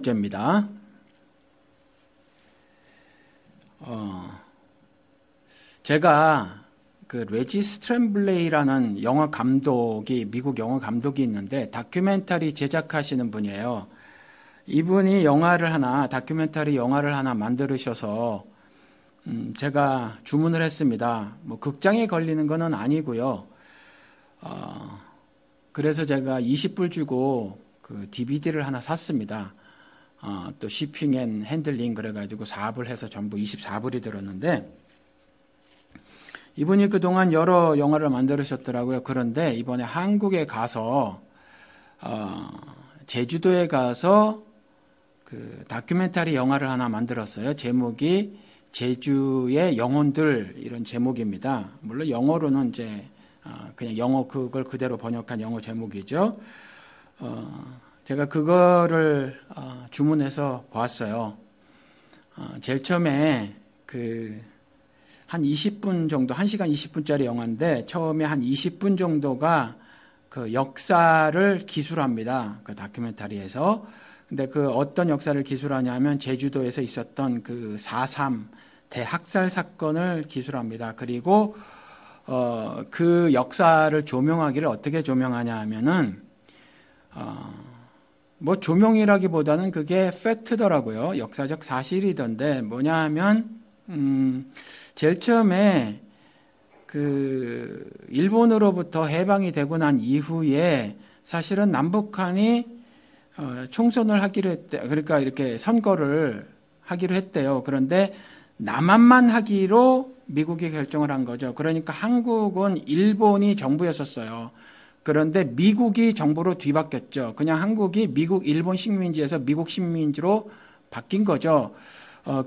번째입니다. 제가 그 레지 스트램블레이라는 영화 감독이, 미국 영화 감독이 있는데 다큐멘터리 제작하시는 분이에요. 이분이 다큐멘터리 영화를 하나 만들으셔서 제가 주문을 했습니다. 뭐 극장에 걸리는 거는 아니고요. 그래서 제가 20불 주고 그 DVD를 하나 샀습니다. 또 shipping and handling 그래가지고 4불 해서 전부 24불이 들었는데, 이분이 그동안 여러 영화를 만들으셨더라고요. 그런데 이번에 한국에 가서 제주도에 가서 그 다큐멘터리 영화를 하나 만들었어요. 제목이 제주의 영혼들, 이런 제목입니다. 물론 영어로는 이제 그냥 영어 그걸 그대로 번역한 영어 제목이죠. 제가 그거를 주문해서 보았어요. 제일 처음에 한 20분 정도, 1시간 20분짜리 영화인데 처음에 한 20분 정도가 그 역사를 기술합니다. 그 다큐멘터리에서. 근데 그 어떤 역사를 기술하냐면 제주도에서 있었던 그 4.3 대학살 사건을 기술합니다. 그리고 그 역사를 조명하기를 어떻게 조명하냐 하면은 뭐 조명이라기보다는 그게 팩트더라고요. 역사적 사실이던데 뭐냐 하면 제일 처음에 그 일본으로부터 해방이 되고 난 이후에 사실은 남북한이 총선을 하기로 했대요. 그러니까 이렇게 선거를 하기로 했대요. 그런데 남한만 하기로 미국이 결정을 한 거죠. 그러니까 한국은 일본이 정부였었어요. 그런데 미국이 정부로 뒤바뀌었죠. 그냥 한국이 미국 일본 식민지에서 미국 식민지로 바뀐 거죠.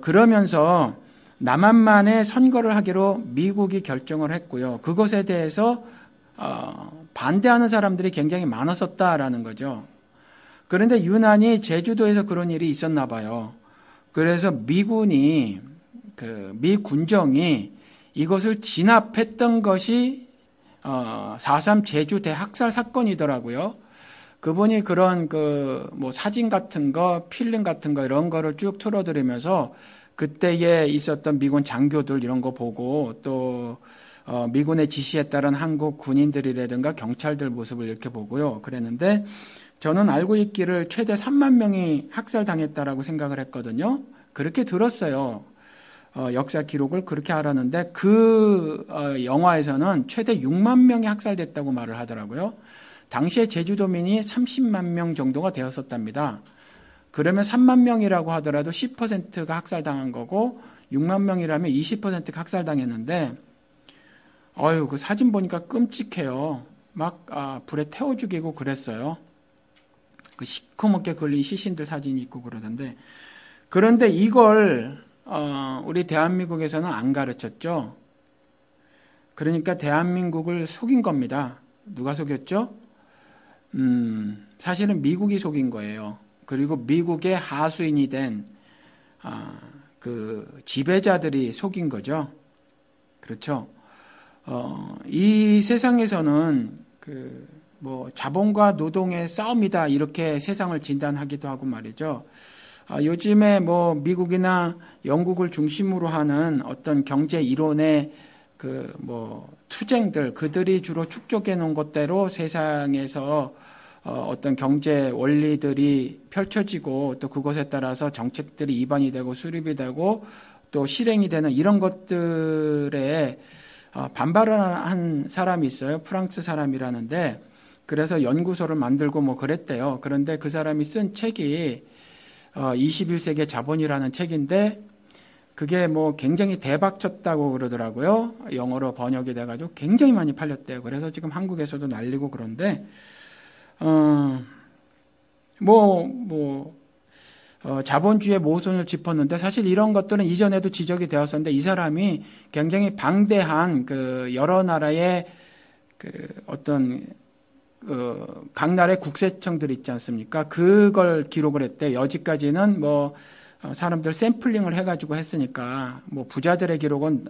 그러면서 남한만의 선거를 하기로 미국이 결정을 했고요. 그것에 대해서 반대하는 사람들이 굉장히 많았었다라는 거죠. 그런데 유난히 제주도에서 그런 일이 있었나 봐요. 그래서 미 군정이 이것을 진압했던 것이 4.3 제주 대학살 사건이더라고요. 그분이 그런 뭐 사진 같은 거, 필름 같은 거 이런 거를 쭉 틀어드리면서 그때에 있었던 미군 장교들 이런 거 보고 또 미군의 지시에 따른 한국 군인들이라든가 경찰들 모습을 이렇게 보고요. 그랬는데 저는 알고 있기를 최대 3만 명이 학살당했다라고 생각을 했거든요. 그렇게 들었어요. 역사 기록을 그렇게 알았는데 그 영화에서는 최대 6만 명이 학살됐다고 말을 하더라고요. 당시에 제주도민이 30만 명 정도가 되었었답니다. 그러면 3만 명이라고 하더라도 10%가 학살당한 거고 6만 명이라면 20%가 학살당했는데 그 사진 보니까 끔찍해요. 막 불에 태워 죽이고 그랬어요. 그 시커멓게 걸린 시신들 사진이 있고 그러던데, 그런데 이걸 우리 대한민국에서는 안 가르쳤죠. 그러니까 대한민국을 속인 겁니다. 누가 속였죠? 사실은 미국이 속인 거예요. 그리고 미국의 하수인이 된 그 지배자들이 속인 거죠. 그렇죠. 이 세상에서는 뭐 자본과 노동의 싸움이다 이렇게 세상을 진단하기도 하고 말이죠. 요즘에 뭐 미국이나 영국을 중심으로 하는 어떤 경제 이론의 뭐 투쟁들, 그들이 주로 축적해 놓은 것대로 세상에서 어떤 경제 원리들이 펼쳐지고 또 그것에 따라서 정책들이 입안이 되고 수립이 되고 또 실행이 되는 이런 것들에 반발을 한 사람이 있어요. 프랑스 사람이라는데, 그래서 연구소를 만들고 뭐 그랬대요. 그런데 그 사람이 쓴 책이 21세기의 자본이라는 책인데 그게 뭐 굉장히 대박 쳤다고 그러더라고요. 영어로 번역이 돼가지고 굉장히 많이 팔렸대요. 그래서 지금 한국에서도 날리고 그런데 자본주의의 모순을 짚었는데 사실 이런 것들은 이전에도 지적이 되었었는데 이 사람이 굉장히 방대한 여러 나라의 어떤 각 나라의 국세청들 있지 않습니까? 그걸 기록을 했대. 여지까지는 뭐 사람들 샘플링을 해가지고 했으니까 뭐 부자들의 기록은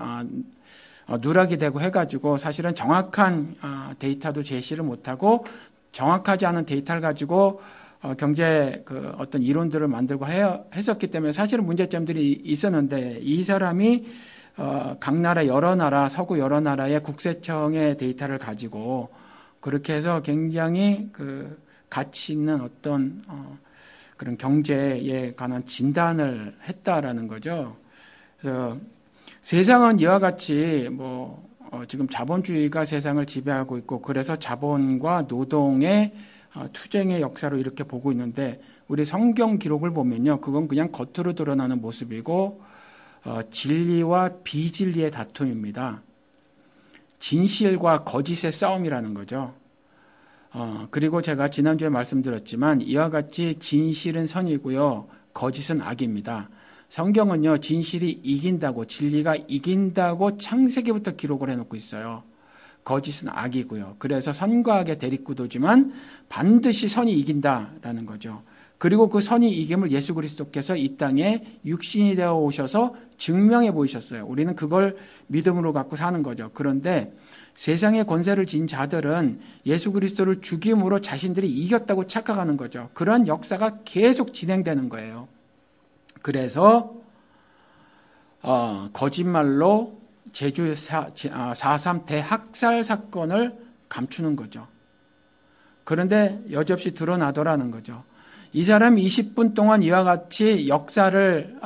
누락이 되고 해가지고 사실은 정확한 데이터도 제시를 못하고 정확하지 않은 데이터를 가지고 경제 어떤 이론들을 만들고 했었기 때문에 사실은 문제점들이 있었는데, 이 사람이 각 나라 여러 나라 서구 여러 나라의 국세청의 데이터를 가지고 그렇게 해서 굉장히 가치 있는 어떤 그런 경제에 관한 진단을 했다라는 거죠. 그래서 세상은 이와 같이 지금 자본주의가 세상을 지배하고 있고, 그래서 자본과 노동의 투쟁의 역사로 이렇게 보고 있는데, 우리 성경 기록을 보면요, 그건 그냥 겉으로 드러나는 모습이고 진리와 비진리의 다툼입니다. 진실과 거짓의 싸움이라는 거죠. 그리고 제가 지난주에 말씀드렸지만 이와 같이 진실은 선이고요, 거짓은 악입니다. 성경은요, 진실이 이긴다고, 진리가 이긴다고 창세기부터 기록을 해놓고 있어요. 거짓은 악이고요. 그래서 선과 악의 대립구도지만 반드시 선이 이긴다라는 거죠. 그리고 그 선이 이김을 예수 그리스도께서 이 땅에 육신이 되어 오셔서 증명해 보이셨어요. 우리는 그걸 믿음으로 갖고 사는 거죠. 그런데 세상의 권세를 진 자들은 예수 그리스도를 죽임으로 자신들이 이겼다고 착각하는 거죠. 그런 역사가 계속 진행되는 거예요. 그래서 거짓말로 제주 4.3 대학살 사건을 감추는 거죠. 그런데 여지없이 드러나더라는 거죠. 이 사람이 20분 동안 이와 같이 역사를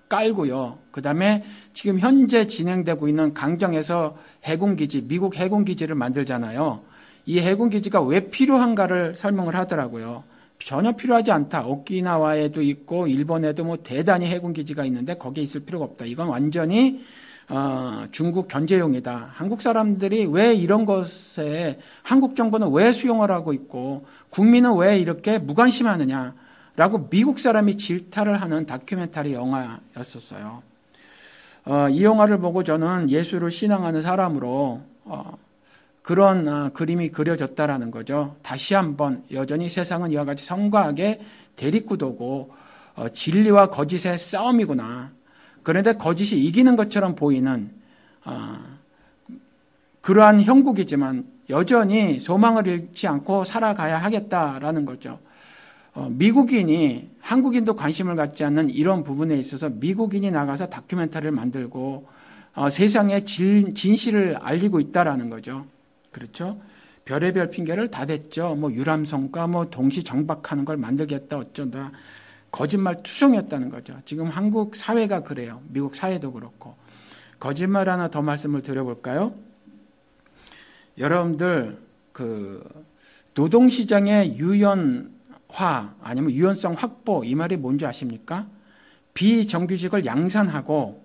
깔고요. 그 다음에 지금 현재 진행되고 있는 강정에서 해군기지, 미국 해군기지를 만들잖아요. 이 해군기지가 왜 필요한가를 설명을 하더라고요. 전혀 필요하지 않다. 오키나와에도 있고 일본에도 뭐 대단히 해군기지가 있는데 거기에 있을 필요가 없다. 이건 완전히 중국 견제용이다. 한국 사람들이 왜 이런 것에, 한국 정부는 왜 수용을 하고 있고 국민은 왜 이렇게 무관심하느냐라고 미국 사람이 질타를 하는 다큐멘터리 영화였었어요. 이 영화를 보고 저는 예수를 신앙하는 사람으로 그런 그림이 그려졌다라는 거죠. 다시 한번 여전히 세상은 이와 같이 선과 악의 대립구도고 진리와 거짓의 싸움이구나. 그런데 거짓이 이기는 것처럼 보이는 그러한 형국이지만 여전히 소망을 잃지 않고 살아가야 하겠다라는 거죠. 미국인이 한국인도 관심을 갖지 않는 이런 부분에 있어서 미국인이 나가서 다큐멘터리를 만들고 세상의 진실을 알리고 있다라는 거죠. 그렇죠? 별의별 핑계를 다 댔죠. 뭐 유람선과 뭐 동시 정박하는 걸 만들겠다 어쩐다. 거짓말 투성이었다는 거죠. 지금 한국 사회가 그래요. 미국 사회도 그렇고. 거짓말 하나 더 말씀을 드려볼까요? 여러분들 노동시장의 유연화 아니면 유연성 확보, 이 말이 뭔지 아십니까? 비정규직을 양산하고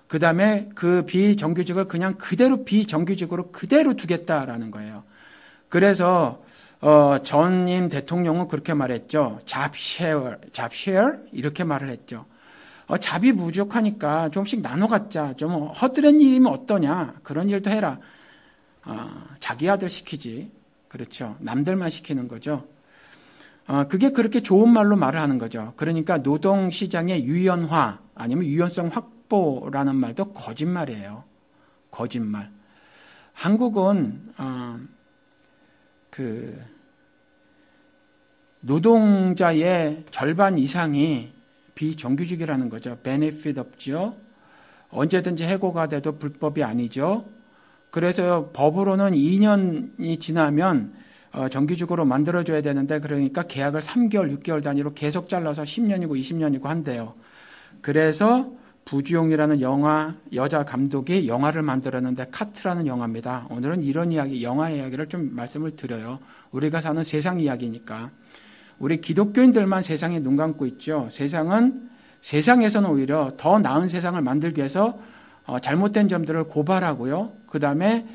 그 다음에 그 비정규직을 그냥 그대로 비정규직으로 그대로 두겠다라는 거예요. 그래서 전임 대통령은 그렇게 말했죠. 잡쉐어 이렇게 말을 했죠. 잡이 부족하니까 조금씩 나눠 갖자. 좀 허드렛 일이면 어떠냐. 그런 일도 해라. 자기 아들 시키지. 그렇죠. 남들만 시키는 거죠. 그게 그렇게 좋은 말로 말을 하는 거죠. 그러니까 노동시장의 유연화 아니면 유연성 확보라는 말도 거짓말이에요. 거짓말. 한국은 노동자의 절반 이상이 비정규직이라는 거죠. 베네핏 없죠. 언제든지 해고가 돼도 불법이 아니죠. 그래서 법으로는 2년이 지나면 정규직으로 만들어줘야 되는데, 그러니까 계약을 3개월, 6개월 단위로 계속 잘라서 10년이고 20년이고 한대요. 그래서 부주용이라는 여자 감독이 영화를 만들었는데, 카트라는 영화입니다. 오늘은 이런 이야기, 영화 이야기를 좀 말씀을 드려요. 우리가 사는 세상 이야기니까. 우리 기독교인들만 세상에 눈 감고 있죠. 세상에서는 오히려 더 나은 세상을 만들기 위해서 잘못된 점들을 고발하고요. 그 다음에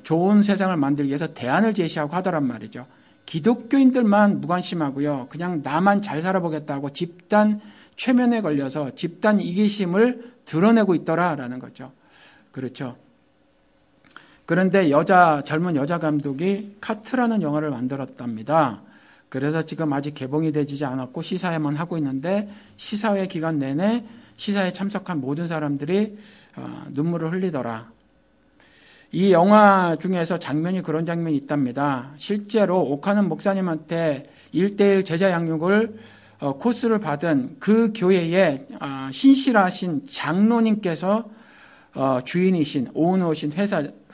좋은 세상을 만들기 위해서 대안을 제시하고 하더란 말이죠. 기독교인들만 무관심하고요. 그냥 나만 잘 살아보겠다고 집단 최면에 걸려서 집단 이기심을 드러내고 있더라라는 거죠. 그렇죠. 그런데 젊은 여자 감독이 카트라는 영화를 만들었답니다. 그래서 지금 아직 개봉이 되지 않았고 시사회만 하고 있는데, 시사회 기간 내내 시사에 참석한 모든 사람들이 눈물을 흘리더라. 이 영화 중에서 장면이 그런 장면이 있답니다. 실제로 오카는 목사님한테 1:1 제자 양육을 코스를 받은 그 교회의 신실하신 장로님께서 주인이신 오너신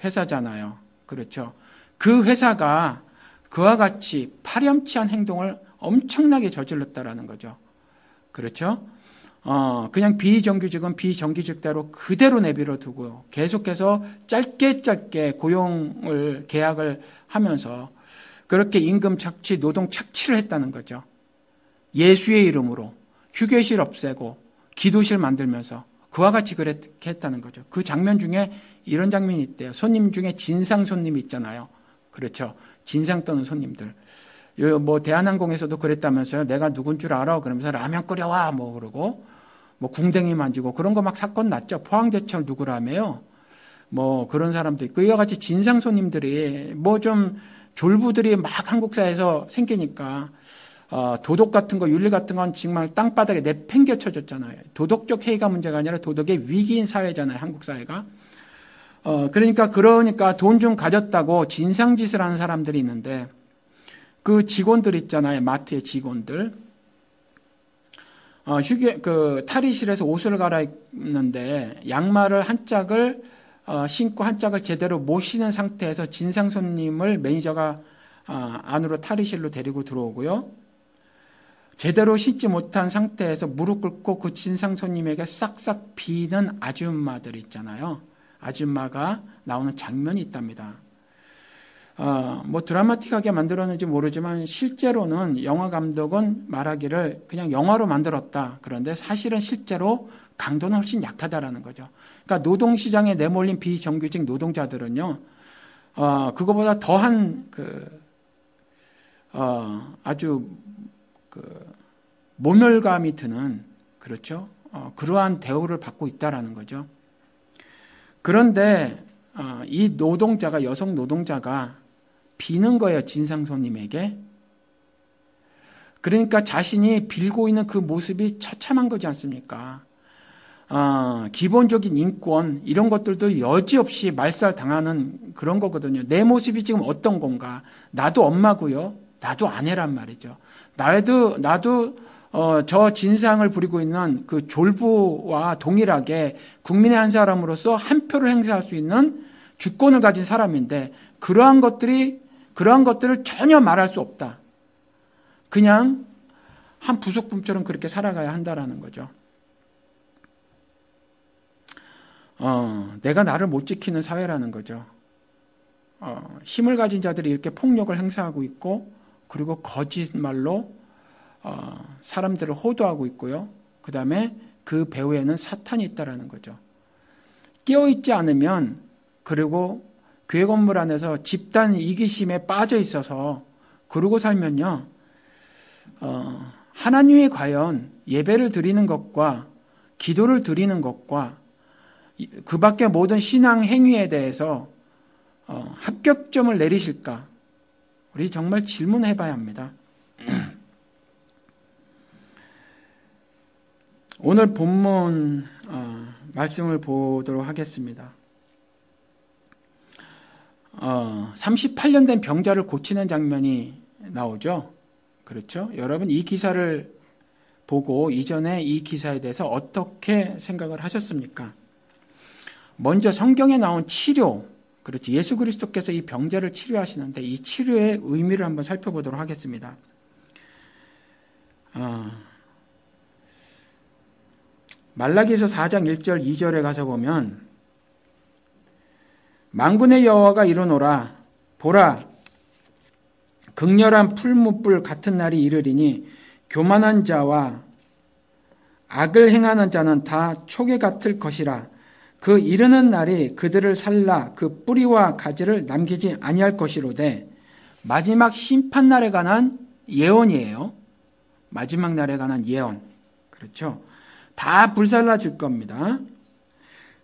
회사잖아요. 그렇죠. 그 회사가 그와 같이 파렴치한 행동을 엄청나게 저질렀다라는 거죠. 그렇죠. 그냥 비정규직은 비정규직대로 그대로 내버려 두고 계속해서 짧게 고용을 계약을 하면서 그렇게 임금 착취, 노동 착취를 했다는 거죠. 예수의 이름으로 휴게실 없애고 기도실 만들면서 그와 같이 그렇게 했다는 거죠. 그 장면 중에 이런 장면이 있대요. 손님 중에 진상 손님이 있잖아요. 그렇죠. 진상 떠는 손님들. 뭐 대한항공에서도 그랬다면서요. 내가 누군 줄 알아? 그러면서 라면 끓여와 뭐 그러고 뭐 궁뎅이 만지고 그런 거 막 사건 났죠. 포항제철 누구라며요. 뭐 그런 사람도 있고 이와 같이 진상 손님들이 뭐 좀 졸부들이 막 한국사에서 생기니까 도덕 같은 거 윤리 같은 건 정말 땅바닥에 내팽개쳐졌잖아요. 도덕적 해이가 문제가 아니라 도덕의 위기인 사회잖아요. 한국 사회가. 그러니까 돈 좀 가졌다고 진상짓을 하는 사람들이 있는데 그 직원들 있잖아요. 마트의 직원들. 탈의실에서 옷을 갈아입는데 양말을 한 짝을 신고 한 짝을 제대로 못 신은 상태에서 진상 손님을 매니저가 안으로 탈의실로 데리고 들어오고요. 제대로 신지 못한 상태에서 무릎 꿇고 그 진상 손님에게 싹싹 비는 아줌마들 있잖아요. 아줌마가 나오는 장면이 있답니다. 뭐 드라마틱하게 만들었는지 모르지만 실제로는 영화 감독은 말하기를 그냥 영화로 만들었다. 그런데 사실은 실제로 강도는 훨씬 약하다라는 거죠. 그러니까 노동시장에 내몰린 비정규직 노동자들은요, 그거보다 더한 아주 모멸감이 드는, 그렇죠? 그러한 대우를 받고 있다라는 거죠. 그런데 이 노동자가, 여성 노동자가 비는 거예요, 진상 손님에게. 그러니까 자신이 빌고 있는 그 모습이 처참한 거지 않습니까? 기본적인 인권 이런 것들도 여지없이 말살당하는 그런 거거든요. 내 모습이 지금 어떤 건가? 나도 엄마고요. 나도 아내란 말이죠. 나도 저 진상을 부리고 있는 그 졸부와 동일하게 국민의 한 사람으로서 한 표를 행사할 수 있는 주권을 가진 사람인데 그러한 것들을 전혀 말할 수 없다. 그냥 한 부속품처럼 그렇게 살아가야 한다라는 거죠. 내가 나를 못 지키는 사회라는 거죠. 힘을 가진 자들이 이렇게 폭력을 행사하고 있고 그리고 거짓말로 사람들을 호도하고 있고요. 그 다음에 그 배후에는 사탄이 있다라는 거죠. 깨어있지 않으면 그리고 교회 건물 안에서 집단 이기심에 빠져 있어서 그러고 살면요. 하나님이 과연 예배를 드리는 것과 기도를 드리는 것과 그 밖에 모든 신앙 행위에 대해서 합격점을 내리실까? 우리 정말 질문해 봐야 합니다. 오늘 본문 말씀을 보도록 하겠습니다. 38년 된 병자를 고치는 장면이 나오죠. 그렇죠? 여러분 이 기사를 보고 이전에 이 기사에 대해서 어떻게 생각을 하셨습니까? 먼저 성경에 나온 치료, 그렇죠. 예수 그리스도께서 이 병자를 치료하시는데 이 치료의 의미를 한번 살펴보도록 하겠습니다. 말라기서 4장 1절 2절에 가서 보면 만군의 여호와가 이르노라 보라 극렬한 풀무불 같은 날이 이르리니 교만한 자와 악을 행하는 자는 다 초계 같을 것이라 그 이르는 날이 그들을 살라 그 뿌리와 가지를 남기지 아니할 것이로되 마지막 심판날에 관한 예언이에요. 마지막 날에 관한 예언. 그렇죠. 다 불살라질 겁니다.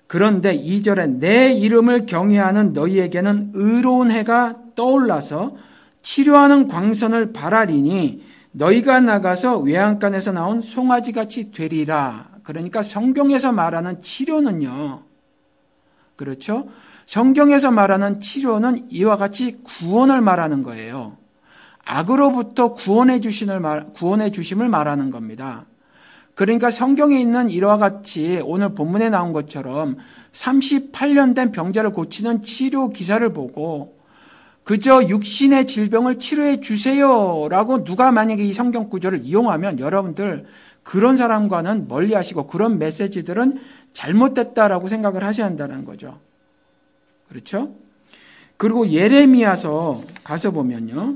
그런데 2절에 내 이름을 경외하는 너희에게는 의로운 해가 떠올라서 치료하는 광선을 발하리니 너희가 나가서 외양간에서 나온 송아지같이 되리라. 그러니까 성경에서 말하는 치료는요. 그렇죠. 성경에서 말하는 치료는 이와 같이 구원을 말하는 거예요. 악으로부터 구원해 주심을 말하는 겁니다. 그러니까 성경에 있는 이와 같이 오늘 본문에 나온 것처럼 38년 된 병자를 고치는 치료 기사를 보고 그저 육신의 질병을 치료해 주세요라고 누가 만약에 이 성경 구절을 이용하면 여러분들 그런 사람과는 멀리 하시고 그런 메시지들은 잘못됐다라고 생각을 하셔야 한다는 거죠. 그렇죠? 그리고 예레미야서 가서 보면요.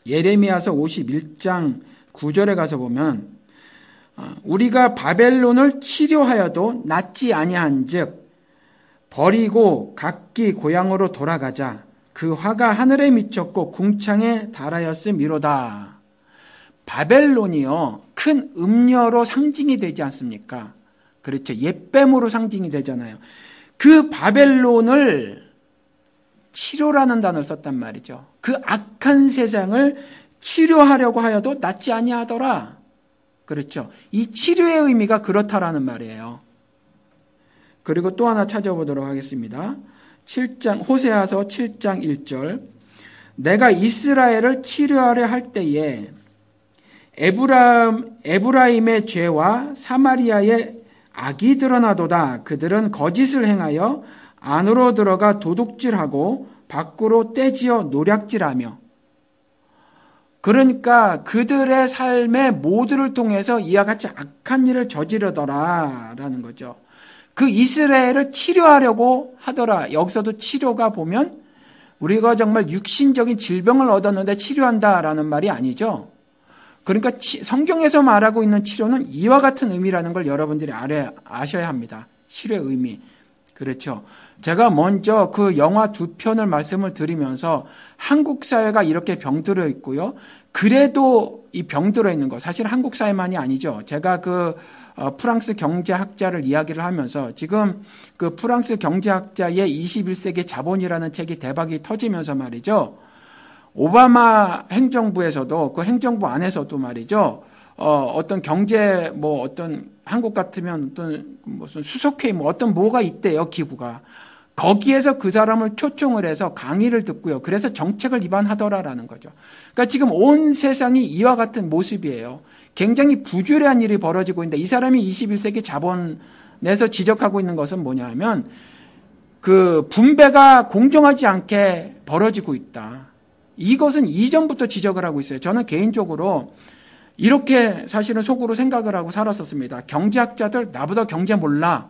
예레미야서 51장 9절에 가서 보면 우리가 바벨론을 치료하여도 낫지 아니한즉 버리고 각기 고향으로 돌아가자. 그 화가 하늘에 미쳤고 궁창에 달하였음이로다. 바벨론이요, 큰 음녀로 상징이 되지 않습니까? 그렇죠. 옛뱀으로 상징이 되잖아요. 그 바벨론을 치료라는 단어를 썼단 말이죠. 그 악한 세상을 치료하려고 하여도 낫지 아니하더라. 그렇죠. 이 치료의 의미가 그렇다라는 말이에요. 그리고 또 하나 찾아보도록 하겠습니다. 호세아서 7장 1절. 내가 이스라엘을 치료하려 할 때에 에브라임의 죄와 사마리아의 악이 드러나도다. 그들은 거짓을 행하여 안으로 들어가 도둑질하고 밖으로 떼지어 노략질하며. 그러니까 그들의 삶의 모두를 통해서 이와 같이 악한 일을 저지르더라라는 거죠. 그 이스라엘을 치료하려고 하더라. 여기서도 치료가 보면 우리가 정말 육신적인 질병을 얻었는데 치료한다라는 말이 아니죠. 그러니까 성경에서 말하고 있는 치료는 이와 같은 의미라는 걸 여러분들이 아셔야 합니다. 치료의 의미. 그렇죠. 제가 먼저 그 영화 2편을 말씀을 드리면서 한국 사회가 이렇게 병들어 있고요. 그래도 이 병들어 있는 거 사실 한국 사회만이 아니죠. 제가 그 프랑스 경제학자를 이야기를 하면서 지금 그 프랑스 경제학자의 21세기 자본이라는 책이 대박이 터지면서 말이죠. 오바마 행정부에서도 그 행정부 안에서도 말이죠. 어떤 경제 어떤 한국 같으면 어떤 무슨 수석회의 어떤 뭐가 있대요, 기구가. 거기에서 그 사람을 초청을 해서 강의를 듣고요. 그래서 정책을 입안하더라라는 거죠. 그러니까 지금 온 세상이 이와 같은 모습이에요. 굉장히 부주의한 일이 벌어지고 있는데 이 사람이 21세기 자본에서 지적하고 있는 것은 뭐냐 하면 그 분배가 공정하지 않게 벌어지고 있다. 이것은 이전부터 지적을 하고 있어요. 저는 개인적으로 이렇게 사실은 속으로 생각을 하고 살았었습니다. 경제학자들 나보다 경제 몰라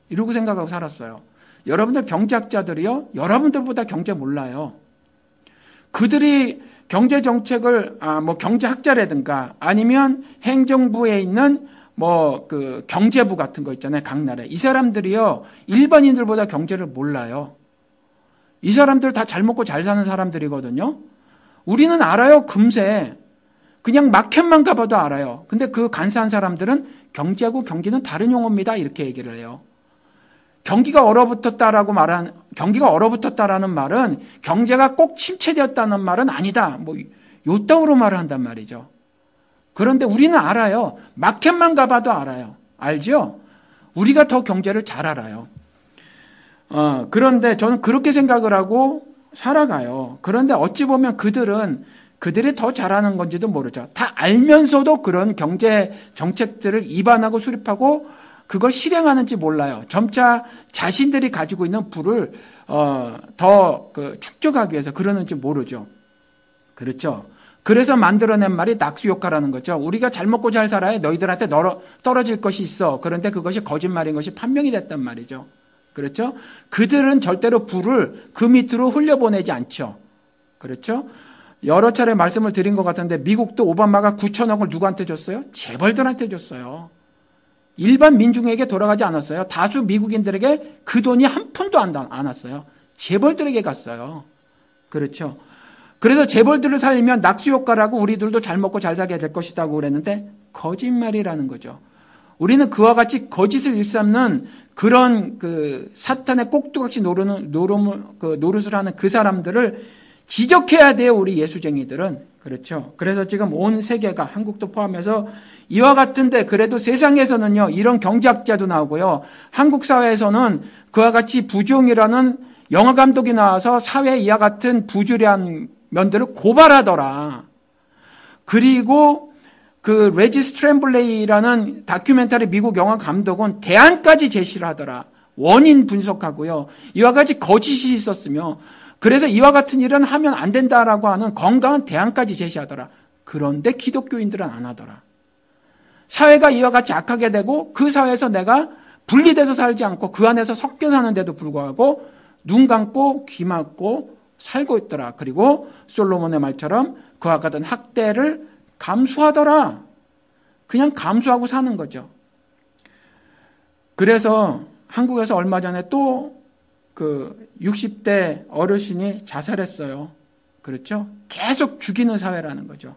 이러고 생각하고 살았어요. 여러분들 경제학자들이요, 여러분들보다 경제 몰라요. 그들이 경제정책을 경제학자라든가 아니면 행정부에 있는 그 경제부 같은 거 있잖아요, 각 나라에. 이 사람들이요 일반인들보다 경제를 몰라요. 이 사람들 다 잘 먹고 잘 사는 사람들이거든요. 우리는 알아요, 금세. 그냥 마켓만 가봐도 알아요. 근데 그 간사한 사람들은 경제하고 경기는 다른 용어입니다 이렇게 얘기를 해요. 경기가 얼어붙었다라는 말은 경제가 꼭 침체되었다는 말은 아니다. 요따구로 말을 한단 말이죠. 그런데 우리는 알아요. 마켓만 가봐도 알아요. 알죠? 우리가 더 경제를 잘 알아요. 그런데 저는 그렇게 생각을 하고 살아가요. 그런데 어찌 보면 그들이 더 잘하는 건지도 모르죠. 다 알면서도 그런 경제 정책들을 입안하고 수립하고 그걸 실행하는지 몰라요. 점차 자신들이 가지고 있는 부를 더 축적하기 위해서 그러는지 모르죠. 그렇죠. 그래서 만들어낸 말이 낙수효과라는 거죠. 우리가 잘 먹고 잘 살아야 너희들한테 떨어질 것이 있어. 그런데 그것이 거짓말인 것이 판명이 됐단 말이죠. 그렇죠. 그들은 절대로 부를 그 밑으로 흘려보내지 않죠. 그렇죠. 여러 차례 말씀을 드린 것 같은데 미국도 오바마가 9천억을 누구한테 줬어요? 재벌들한테 줬어요. 일반 민중에게 돌아가지 않았어요. 다수 미국인들에게 그 돈이 한 푼도 안 왔어요. 재벌들에게 갔어요. 그렇죠. 그래서 재벌들을 살리면 낙수효과라고 우리들도 잘 먹고 잘 살게 될 것이라고 그랬는데 거짓말이라는 거죠. 우리는 그와 같이 거짓을 일삼는 그런 사탄의 꼭두각시 노릇을 하는 그 사람들을 지적해야 돼요. 우리 예수쟁이들은. 그렇죠. 그래서 지금 온 세계가 한국도 포함해서 이와 같은데 그래도 세상에서는요, 이런 경제학자도 나오고요. 한국 사회에서는 그와 같이 부주의라는 영화 감독이 나와서 사회 이와 같은 부주의한 면들을 고발하더라. 그리고 그 레지 스트램블레이라는 다큐멘터리 미국 영화 감독은 대안까지 제시를 하더라. 원인 분석하고요. 이와 같이 거짓이 있었으며 그래서 이와 같은 일은 하면 안 된다라고 하는 건강한 대안까지 제시하더라. 그런데 기독교인들은 안 하더라. 사회가 이와 같이 악하게 되고 그 사회에서 내가 분리돼서 살지 않고 그 안에서 섞여 사는데도 불구하고 눈 감고 귀 막고 살고 있더라. 그리고 솔로몬의 말처럼 그와 같은 학대를 감수하더라. 그냥 감수하고 사는 거죠. 그래서 한국에서 얼마 전에 또 그 60대 어르신이 자살했어요. 그렇죠? 계속 죽이는 사회라는 거죠.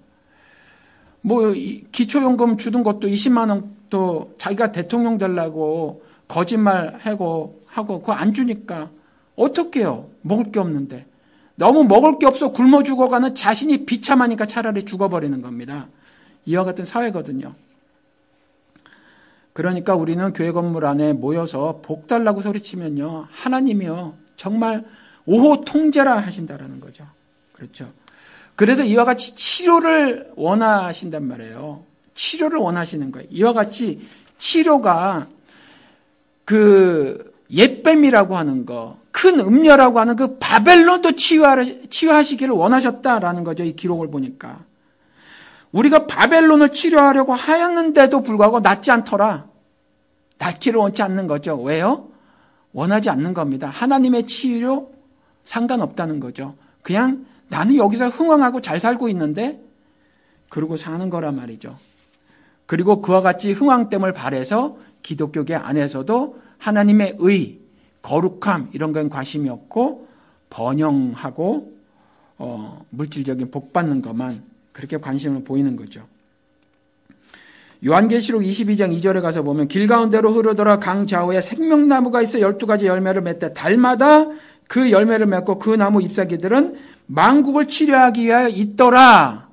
뭐 기초연금 주던 것도 20만 원도 자기가 대통령 되려고 거짓말하고 그거 안 주니까 어떡해요? 먹을 게 없는데. 너무 먹을 게 없어 굶어 죽어가는 자신이 비참하니까 차라리 죽어버리는 겁니다. 이와 같은 사회거든요. 그러니까 우리는 교회 건물 안에 모여서 복 달라고 소리치면요, 하나님이요 정말 오호 통제라 하신다라는 거죠. 그렇죠. 그래서 이와 같이 치료를 원하신단 말이에요. 치료를 원하시는 거예요. 이와 같이 치료가 그 옛뱀이라고 하는 거, 큰 음녀라고 하는 그 바벨론도 치유하시기를 원하셨다라는 거죠. 이 기록을 보니까. 우리가 바벨론을 치료하려고 하였는데도 불구하고 낫지 않더라. 낫기를 원치 않는 거죠. 왜요? 원하지 않는 겁니다. 하나님의 치료 상관없다는 거죠. 그냥 나는 여기서 흥황하고 잘 살고 있는데 그러고 사는 거란 말이죠. 그리고 그와 같이 흥황됨을 바라서 기독교계 안에서도 하나님의 의, 거룩함 이런 건 관심이 없고 번영하고 물질적인 복 받는 것만 그렇게 관심을 보이는 거죠. 요한계시록 22장 2절에 가서 보면 길 가운데로 흐르더라 강 좌우에 생명나무가 있어 12가지 열매를 맺되 달마다 그 열매를 맺고 그 나무 잎사귀들은 만국을 치료하기 위하여 있더라.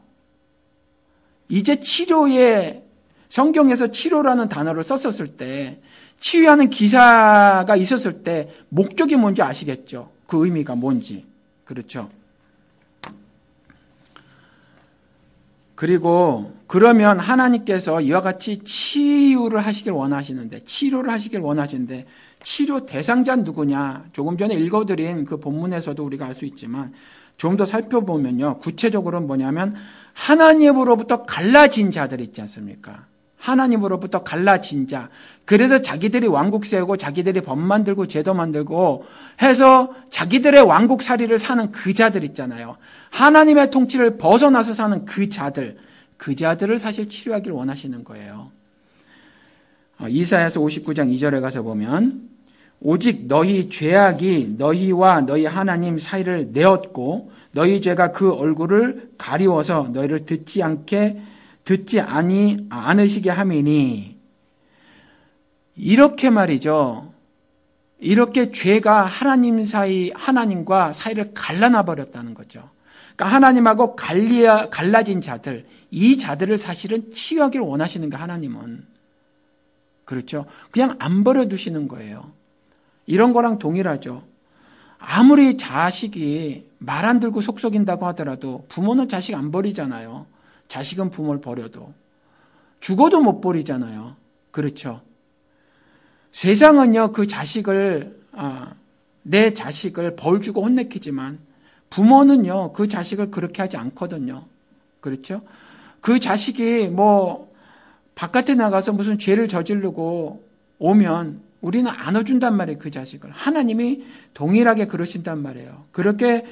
이제 치료에 성경에서 치료라는 단어를 썼었을 때 치유하는 기사가 있었을 때 목적이 뭔지 아시겠죠? 그 의미가 뭔지. 그렇죠? 그리고 그러면 하나님께서 이와 같이 치유를 하시길 원하시는데 치료를 하시길 원하시는데 치료 대상자는 누구냐? 조금 전에 읽어드린 그 본문에서도 우리가 알 수 있지만 좀 더 살펴보면요. 구체적으로는 뭐냐면 하나님으로부터 갈라진 자들 있지 않습니까? 하나님으로부터 갈라진 자. 그래서 자기들이 왕국 세우고 자기들이 법 만들고 제도 만들고 해서 자기들의 왕국살이를 사는 그 자들 있잖아요. 하나님의 통치를 벗어나서 사는 그 자들을 사실 치료하기를 원하시는 거예요. 이사야서 59장 2절에 가서 보면 오직 너희 죄악이 너희와 너희 하나님 사이를 내었고 너희 죄가 그 얼굴을 가리워서 너희를 듣지 않으시게 함이니 이렇게 말이죠. 이렇게 죄가 하나님과 사이를 갈라놔 버렸다는 거죠. 그러니까 하나님하고 갈라진 자들, 이 자들을 사실은 치유하기를 원하시는 게 하나님은. 그렇죠. 그냥 안 버려두시는 거예요. 이런 거랑 동일하죠. 아무리 자식이 말 안 들고 속 썩인다고 하더라도 부모는 자식 안 버리잖아요. 자식은 부모를 버려도. 죽어도 못 버리잖아요. 그렇죠. 세상은요, 내 자식을 벌 주고 혼내키지만 부모는요, 그 자식을 그렇게 하지 않거든요. 그렇죠? 그 자식이 바깥에 나가서 무슨 죄를 저지르고 오면 우리는 안아준단 말이에요, 그 자식을. 하나님이 동일하게 그러신단 말이에요. 그렇게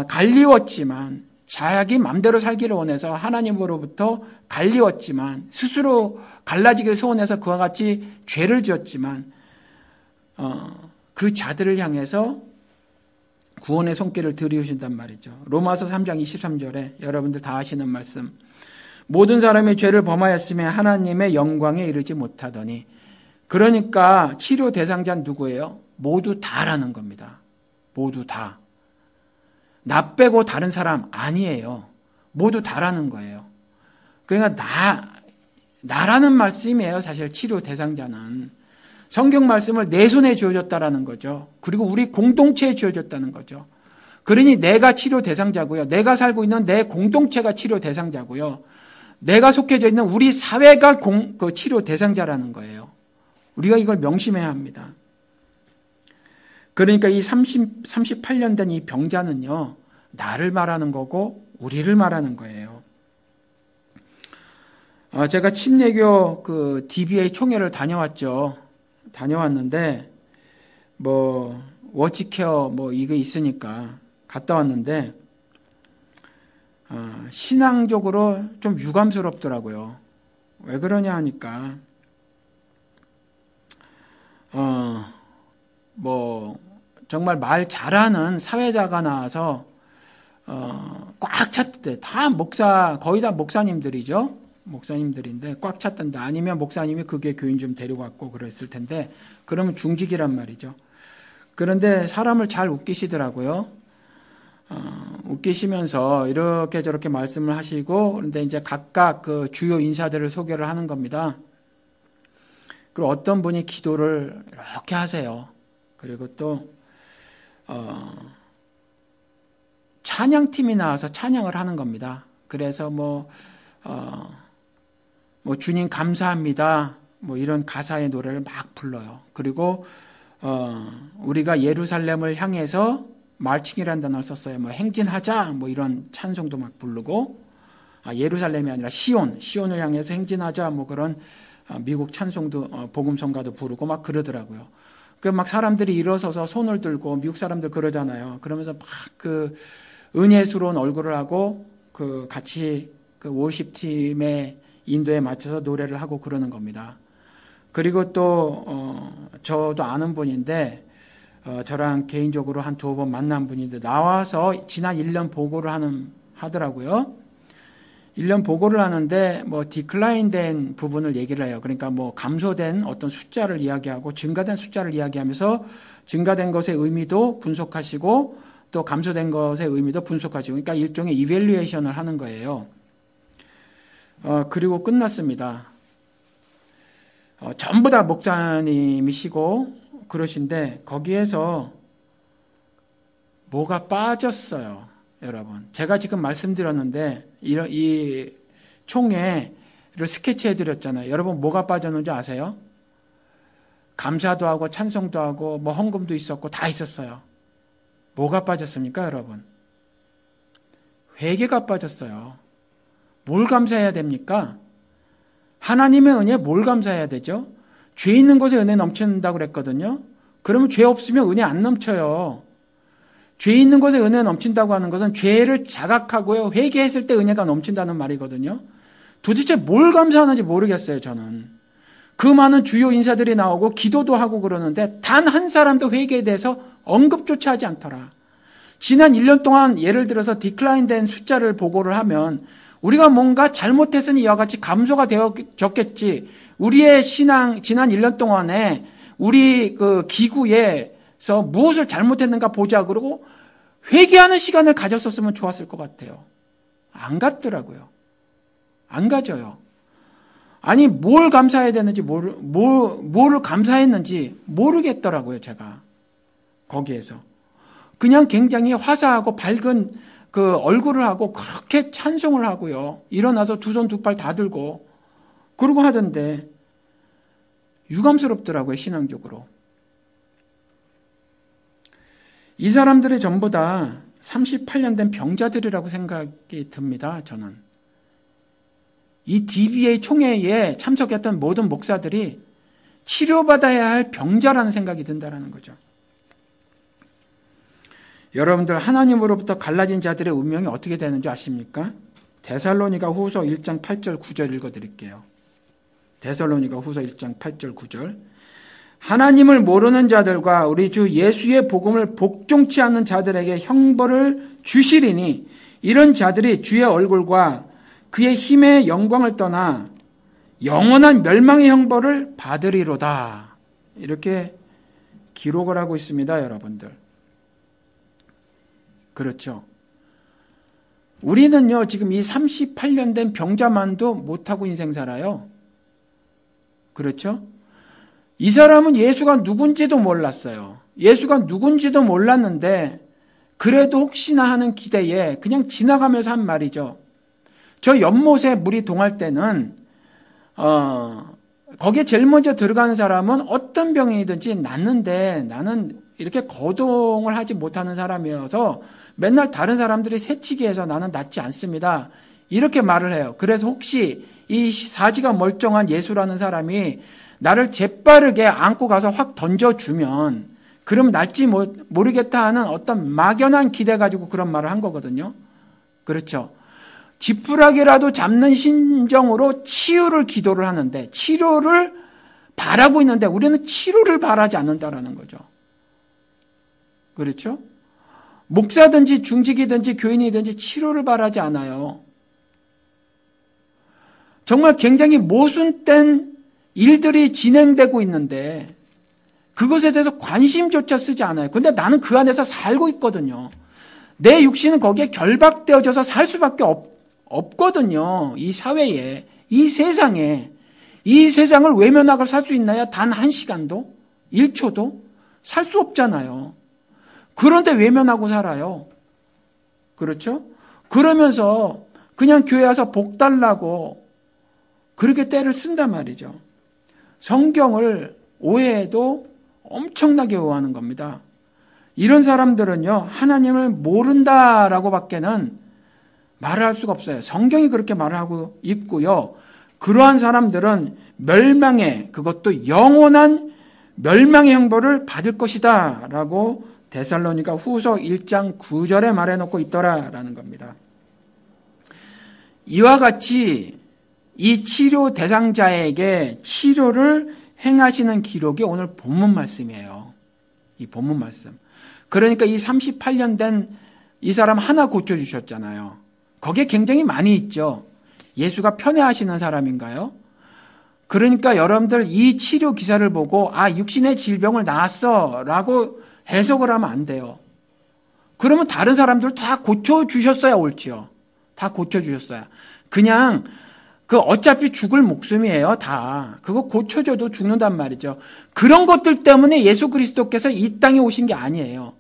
갈리웠지만, 자기 맘대로 살기를 원해서 하나님으로부터 갈리웠지만, 스스로 갈라지기를 소원해서 그와 같이 죄를 지었지만, 그 자들을 향해서 구원의 손길을 들이우신단 말이죠. 로마서 3장 23절에 여러분들 다 아시는 말씀. 모든 사람이 죄를 범하였으며 하나님의 영광에 이르지 못하더니. 그러니까 치료 대상자는 누구예요? 모두 다라는 겁니다. 모두 다. 나 빼고 다른 사람 아니에요. 모두 다라는 거예요. 그러니까 나라는 말씀이에요. 사실 치료 대상자는. 성경 말씀을 내 손에 주어졌다라는 거죠. 그리고 우리 공동체에 주어졌다는 거죠. 그러니 내가 치료 대상자고요. 내가 살고 있는 내 공동체가 치료 대상자고요. 내가 속해져 있는 우리 사회가 그 치료 대상자라는 거예요. 우리가 이걸 명심해야 합니다. 그러니까 이 38년 된 이 병자는요, 나를 말하는 거고 우리를 말하는 거예요. 제가 침례교 그 DBA 총회를 다녀왔는데 워치케어 이거 있으니까 갔다 왔는데 신앙적으로 좀 유감스럽더라고요. 왜 그러냐 하니까 정말 말 잘하는 사회자가 나와서 꽉 찼대. 다 거의 다 목사님들이죠. 목사님들인데 꽉 찼던데, 아니면 목사님이 그게 교인 좀 데리고 왔고 그랬을 텐데, 그러면 중직이란 말이죠. 그런데 사람을 잘 웃기시더라고요. 웃기시면서 이렇게 저렇게 말씀을 하시고, 그런데 이제 각각 그 주요 인사들을 소개를 하는 겁니다. 그리고 어떤 분이 기도를 이렇게 하세요. 그리고 또 찬양팀이 나와서 찬양을 하는 겁니다. 그래서 주님 감사합니다. 이런 가사의 노래를 막 불러요. 그리고 우리가 예루살렘을 향해서 말칭이라는 단어를 썼어요. 행진하자 이런 찬송도 막 부르고, 예루살렘이 아니라 시온을 향해서 행진하자 그런 미국 찬송도 복음성가도 부르고 막 그러더라고요. 막 사람들이 일어서서 손을 들고, 미국 사람들 그러잖아요. 그러면서 막 그 은혜스러운 얼굴을 하고 같이 그 워십팀의 인도에 맞춰서 노래를 하고 그러는 겁니다. 그리고 또 저도 아는 분인데, 저랑 개인적으로 한 2번 만난 분인데, 나와서 지난 1년 보고를 하더라고요. 1년 보고를 하는데 디클라인된 부분을 얘기를 해요. 그러니까 감소된 어떤 숫자를 이야기하고 증가된 숫자를 이야기하면서 증가된 것의 의미도 분석하시고 또 감소된 것의 의미도 분석하시고, 그러니까 일종의 이밸류에이션을 하는 거예요. 그리고 끝났습니다. 전부 다 목사님이시고 그러신데 거기에서 뭐가 빠졌어요. 여러분, 제가 지금 말씀드렸는데 이 총회를 스케치해 드렸잖아요. 여러분, 뭐가 빠졌는지 아세요? 감사도 하고 찬송도 하고 헌금도 있었고 다 있었어요. 뭐가 빠졌습니까, 여러분? 회개가 빠졌어요. 뭘 감사해야 됩니까? 하나님의 은혜에 뭘 감사해야 되죠? 죄 있는 곳에 은혜 넘친다고 그랬거든요. 그러면 죄 없으면 은혜 안 넘쳐요. 죄 있는 곳에 은혜 넘친다고 하는 것은 죄를 자각하고요, 회개했을 때 은혜가 넘친다는 말이거든요. 도대체 뭘 감사하는지 모르겠어요, 저는. 그 많은 주요 인사들이 나오고 기도도 하고 그러는데 단 한 사람도 회개에 대해서 언급조차 하지 않더라. 지난 1년 동안 예를 들어서 디클라인된 숫자를 보고를 하면 우리가 뭔가 잘못했으니 이와 같이 감소가 되어졌겠지. 우리의 신앙 지난 1년 동안에 우리 그 기구에서 무엇을 잘못했는가 보자 그러고 회개하는 시간을 가졌었으면 좋았을 것 같아요. 안 갔더라고요. 안 가져요. 아니, 뭘 감사해야 되는지, 뭐를 감사했는지 모르겠더라고요, 제가. 거기에서. 그냥 굉장히 화사하고 밝은 그 얼굴을 하고 그렇게 찬송을 하고요. 일어나서 두 손 두 팔 다 들고 그러고 하던데 유감스럽더라고요, 신앙적으로. 이 사람들이 전부 다 38년 된 병자들이라고 생각이 듭니다, 저는. 이 DBA 총회에 참석했던 모든 목사들이 치료받아야 할 병자라는 생각이 든다는 거죠. 여러분들, 하나님으로부터 갈라진 자들의 운명이 어떻게 되는지 아십니까? 데살로니가 후서 1장 8절 9절 읽어드릴게요. 데살로니가 후서 1장 8절 9절. 하나님을 모르는 자들과 우리 주 예수의 복음을 복종치 않는 자들에게 형벌을 주시리니 이런 자들이 주의 얼굴과 그의 힘의 영광을 떠나 영원한 멸망의 형벌을 받으리로다. 이렇게 기록을 하고 있습니다, 여러분들. 그렇죠. 우리는요, 지금 이 38년 된 병자만도 못하고 인생 살아요. 그렇죠? 이 사람은 예수가 누군지도 몰랐어요. 예수가 누군지도 몰랐는데 그래도 혹시나 하는 기대에 그냥 지나가면서 한 말이죠. 저 연못에 물이 동할 때는 거기에 제일 먼저 들어가는 사람은 어떤 병이든지 낫는데 나는 이렇게 거동을 하지 못하는 사람이어서 맨날 다른 사람들이 새치기 해서 나는 낫지 않습니다. 이렇게 말을 해요. 그래서 혹시 이 사지가 멀쩡한 예수라는 사람이 나를 재빠르게 안고 가서 확 던져주면 그럼 낫지 모르겠다 하는 어떤 막연한 기대 가지고 그런 말을 한 거거든요. 그렇죠. 지푸라기라도 잡는 심정으로 치유를 기도를 하는데 치료를 바라고 있는데 우리는 치료를 바라지 않는다라는 거죠. 그렇죠? 목사든지 중직이든지 교인이든지 치료를 바라지 않아요. 정말 굉장히 모순된 일들이 진행되고 있는데 그것에 대해서 관심조차 쓰지 않아요. 근데 나는 그 안에서 살고 있거든요. 내 육신은 거기에 결박되어져서 살 수밖에 없거든요. 이 사회에, 이 세상에. 이 세상을 외면하고 살 수 있나요? 단 한 시간도? 1초도? 살 수 없잖아요. 그런데 외면하고 살아요. 그렇죠? 그러면서 그냥 교회 와서 복 달라고 그렇게 때를 쓴단 말이죠. 성경을 오해해도 엄청나게 오해하는 겁니다. 이런 사람들은요, 하나님을 모른다라고 밖에는 말을 할 수가 없어요. 성경이 그렇게 말을 하고 있고요. 그러한 사람들은 멸망의, 그것도 영원한 멸망의 형벌을 받을 것이다 라고 데살로니가 후서 1장 9절에 말해놓고 있더라라는 겁니다. 이와 같이 이 치료 대상자에게 치료를 행하시는 기록이 오늘 본문 말씀이에요. 이 본문 말씀. 그러니까 이 38년 된 이 사람 하나 고쳐주셨잖아요. 거기에 굉장히 많이 있죠. 예수가 편애하시는 사람인가요? 그러니까 여러분들 이 치료 기사를 보고 육신의 질병을 낳았어 라고 해석을 하면 안 돼요. 그러면 다른 사람들 다 고쳐주셨어야 옳지요. 다 고쳐주셨어야. 그냥 어차피 죽을 목숨이에요. 다. 그거 고쳐줘도 죽는단 말이죠. 그런 것들 때문에 예수 그리스도께서 이 땅에 오신 게 아니에요.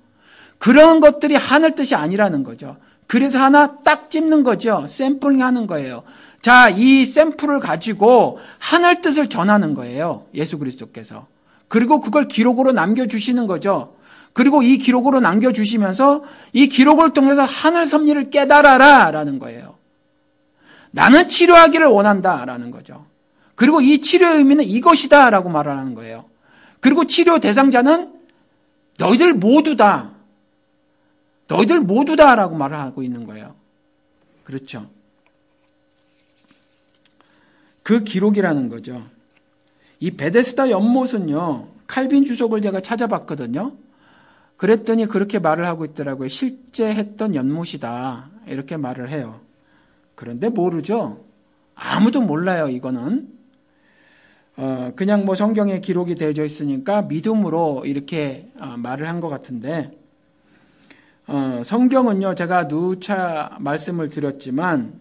그런 것들이 하늘 뜻이 아니라는 거죠. 그래서 하나 딱 찝는 거죠. 샘플링 하는 거예요. 자, 이 샘플을 가지고 하늘 뜻을 전하는 거예요. 예수 그리스도께서. 그리고 그걸 기록으로 남겨주시는 거죠. 그리고 이 기록으로 남겨주시면서 이 기록을 통해서 하늘 섭리를 깨달아라 라는 거예요. 나는 치료하기를 원한다라는 거죠. 그리고 이 치료의 의미는 이것이다라고 말을 하는 거예요. 그리고 치료 대상자는 너희들 모두다. 너희들 모두다라고 말을 하고 있는 거예요. 그렇죠. 그 기록이라는 거죠. 이 베데스다 연못은요, 칼빈 주석을 제가 찾아봤거든요. 그랬더니 그렇게 말을 하고 있더라고요. 실제 했던 연못이다. 이렇게 말을 해요. 그런데 모르죠. 아무도 몰라요, 이거는. 그냥 뭐 성경에 기록이 되어져 있으니까 믿음으로 이렇게 말을 한 것 같은데, 성경은요, 제가 누차 말씀을 드렸지만,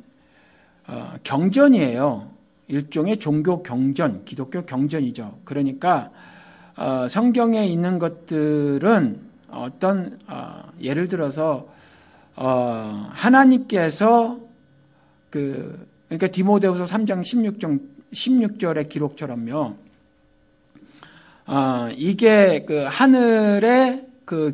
경전이에요. 일종의 종교 경전, 기독교 경전이죠. 그러니까, 성경에 있는 것들은 어떤, 예를 들어서, 하나님께서 그러니까 디모데후서 3장 16절의 기록처럼요. 이게 하늘의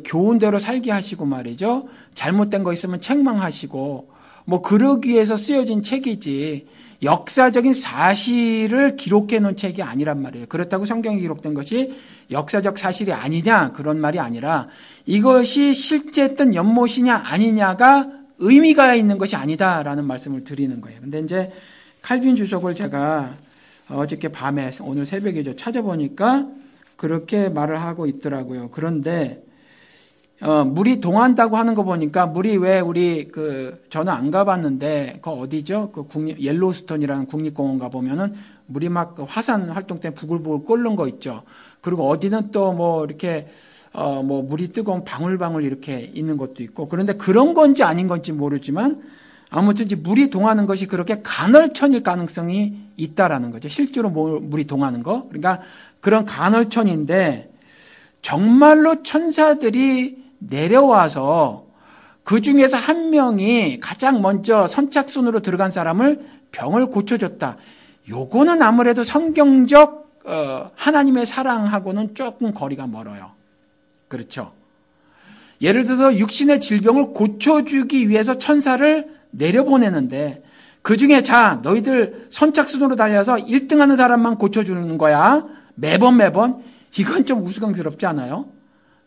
교훈대로 살게 하시고 말이죠. 잘못된 거 있으면 책망하시고 뭐 그러기 위해서 쓰여진 책이지 역사적인 사실을 기록해 놓은 책이 아니란 말이에요. 그렇다고 성경에 기록된 것이 역사적 사실이 아니냐 그런 말이 아니라 이것이 실제 했던 연못이냐 아니냐가 의미가 있는 것이 아니다라는 말씀을 드리는 거예요. 근데 이제 칼빈 주석을 제가 어저께 밤에 오늘 새벽에 찾아보니까 그렇게 말을 하고 있더라고요. 그런데 물이 동한다고 하는 거 보니까 물이 왜 우리 저는 안 가봤는데 그 어디죠? 옐로우스톤이라는 국립공원 가 보면은 물이 막 화산 활동 때문에 부글부글 끓는 거 있죠. 그리고 어디는 또 뭐 이렇게 뭐 물이 뜨거운 방울방울 이렇게 있는 것도 있고 그런데 그런 건지 아닌 건지 모르지만 아무튼 물이 동하는 것이 그렇게 간헐천일 가능성이 있다라는 거죠. 실제로 물이 동하는 거. 그러니까 그런 간헐천인데 정말로 천사들이 내려와서 그 중에서 한 명이 가장 먼저 선착순으로 들어간 사람을 병을 고쳐줬다. 요거는 아무래도 성경적 하나님의 사랑하고는 조금 거리가 멀어요. 그렇죠? 예를 들어서 육신의 질병을 고쳐주기 위해서 천사를 내려보내는데 그 중에 자 너희들 선착순으로 달려서 1등하는 사람만 고쳐주는 거야. 매번 이건 좀 우스꽝스럽지 않아요?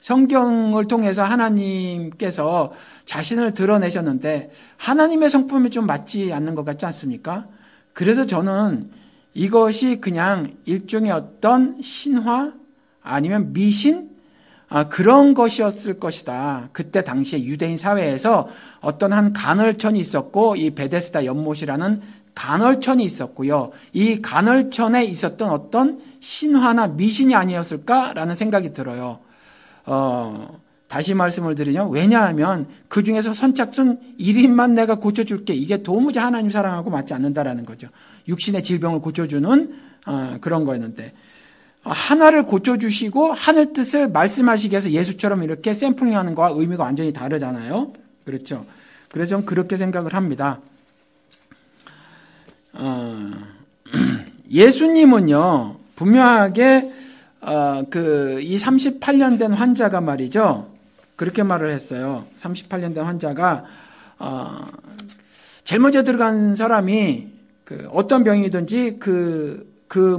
성경을 통해서 하나님께서 자신을 드러내셨는데 하나님의 성품에 좀 맞지 않는 것 같지 않습니까? 그래서 저는 이것이 그냥 일종의 어떤 신화 아니면 미신 그런 것이었을 것이다. 그때 당시에 유대인 사회에서 어떤 한 간헐천이 있었고 이 베데스다 연못이라는 간헐천이 있었고요. 이 간헐천에 있었던 어떤 신화나 미신이 아니었을까라는 생각이 들어요. 다시 말씀을 드리면 왜냐하면 그 중에서 선착순 1인만 내가 고쳐줄게. 이게 도무지 하나님 사랑하고 맞지 않는다라는 거죠. 육신의 질병을 고쳐주는 그런 거였는데 하나를 고쳐주시고 하늘 뜻을 말씀하시기 위해서 예수처럼 이렇게 샘플링하는 거와 의미가 완전히 다르잖아요. 그렇죠. 그래서 저는 그렇게 생각을 합니다. 예수님은요 분명하게 이 38년 된 환자가 말이죠. 그렇게 말을 했어요. 38년 된 환자가 제일 먼저 들어간 사람이 어떤 병이든지 그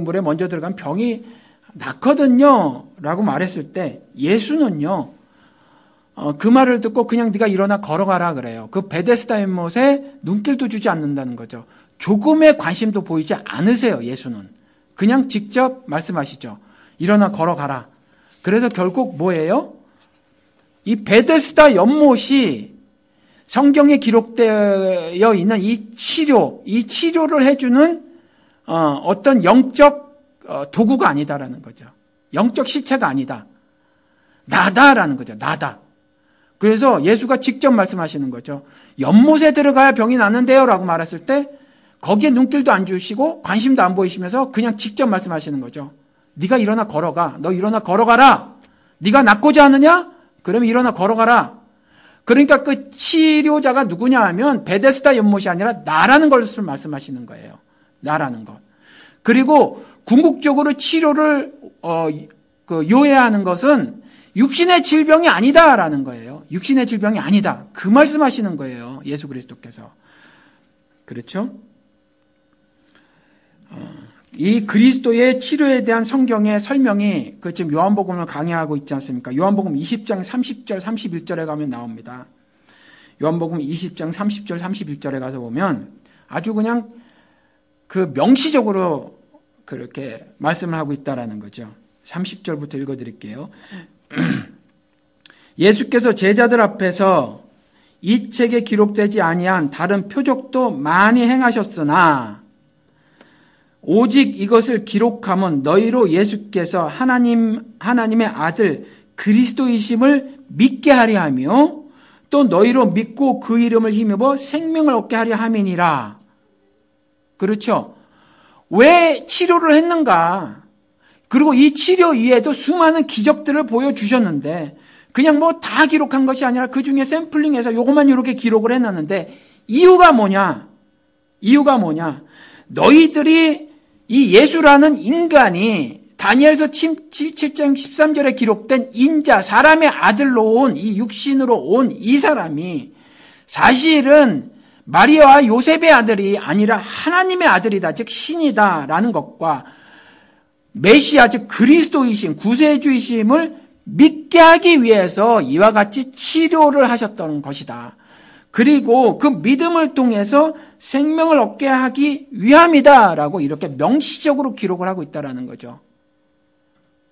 물에 먼저 들어간 병이 낫거든요. 라고 말했을 때 예수는요. 그 말을 듣고 그냥 네가 일어나 걸어가라 그래요. 그 베데스다 연못에 눈길도 주지 않는다는 거죠. 조금의 관심도 보이지 않으세요. 예수는. 그냥 직접 말씀하시죠. 일어나 걸어가라. 그래서 결국 뭐예요? 이 베데스다 연못이 성경에 기록되어 있는 이 치료를 해주는 어떤 영적 도구가 아니다라는 거죠. 영적 실체가 아니다. 나다라는 거죠. 나다. 그래서 예수가 직접 말씀하시는 거죠. 연못에 들어가야 병이 낫는데요 라고 말했을 때 거기에 눈길도 안 주시고 관심도 안 보이시면서 그냥 직접 말씀하시는 거죠. 네가 일어나 걸어가. 너 일어나 걸어가라. 네가 낫고자 하느냐? 그러면 일어나 걸어가라. 그러니까 그 치료자가 누구냐 하면 베데스다 연못이 아니라 나라는 것을 말씀하시는 거예요. 나라는 것. 그리고 궁극적으로 치료를 요해하는 것은 육신의 질병이 아니다라는 거예요. 육신의 질병이 아니다. 그 말씀하시는 거예요. 예수 그리스도께서. 그렇죠? 이 그리스도의 치료에 대한 성경의 설명이 지금 요한복음을 강의하고 있지 않습니까? 요한복음 20장 30절 31절에 가면 나옵니다. 요한복음 20장 30절 31절에 가서 보면 아주 그냥 그 명시적으로 그렇게 말씀을 하고 있다라는 거죠. 30절부터 읽어드릴게요. 예수께서 제자들 앞에서 이 책에 기록되지 아니한 다른 표적도 많이 행하셨으나 오직 이것을 기록함은 너희로 예수께서 하나님의 아들 그리스도이심을 믿게 하려 하며 또 너희로 믿고 그 이름을 힘입어 생명을 얻게 하려 함이니라. 그렇죠? 왜 치료를 했는가? 그리고 이 치료 이외에도 수많은 기적들을 보여주셨는데 그냥 다 기록한 것이 아니라 그 중에 샘플링해서 요것만 이렇게 기록을 해놨는데 이유가 뭐냐? 너희들이 이 예수라는 인간이 다니엘서 7장 13절에 기록된 인자, 사람의 아들로 온 이 육신으로 온 이 사람이 사실은 마리아와 요셉의 아들이 아니라 하나님의 아들이다, 즉 신이다라는 것과 메시아, 즉 그리스도이심, 구세주이심을 믿게 하기 위해서 이와 같이 치료를 하셨던 것이다. 그리고 그 믿음을 통해서 생명을 얻게 하기 위함이다라고 이렇게 명시적으로 기록을 하고 있다라는 거죠.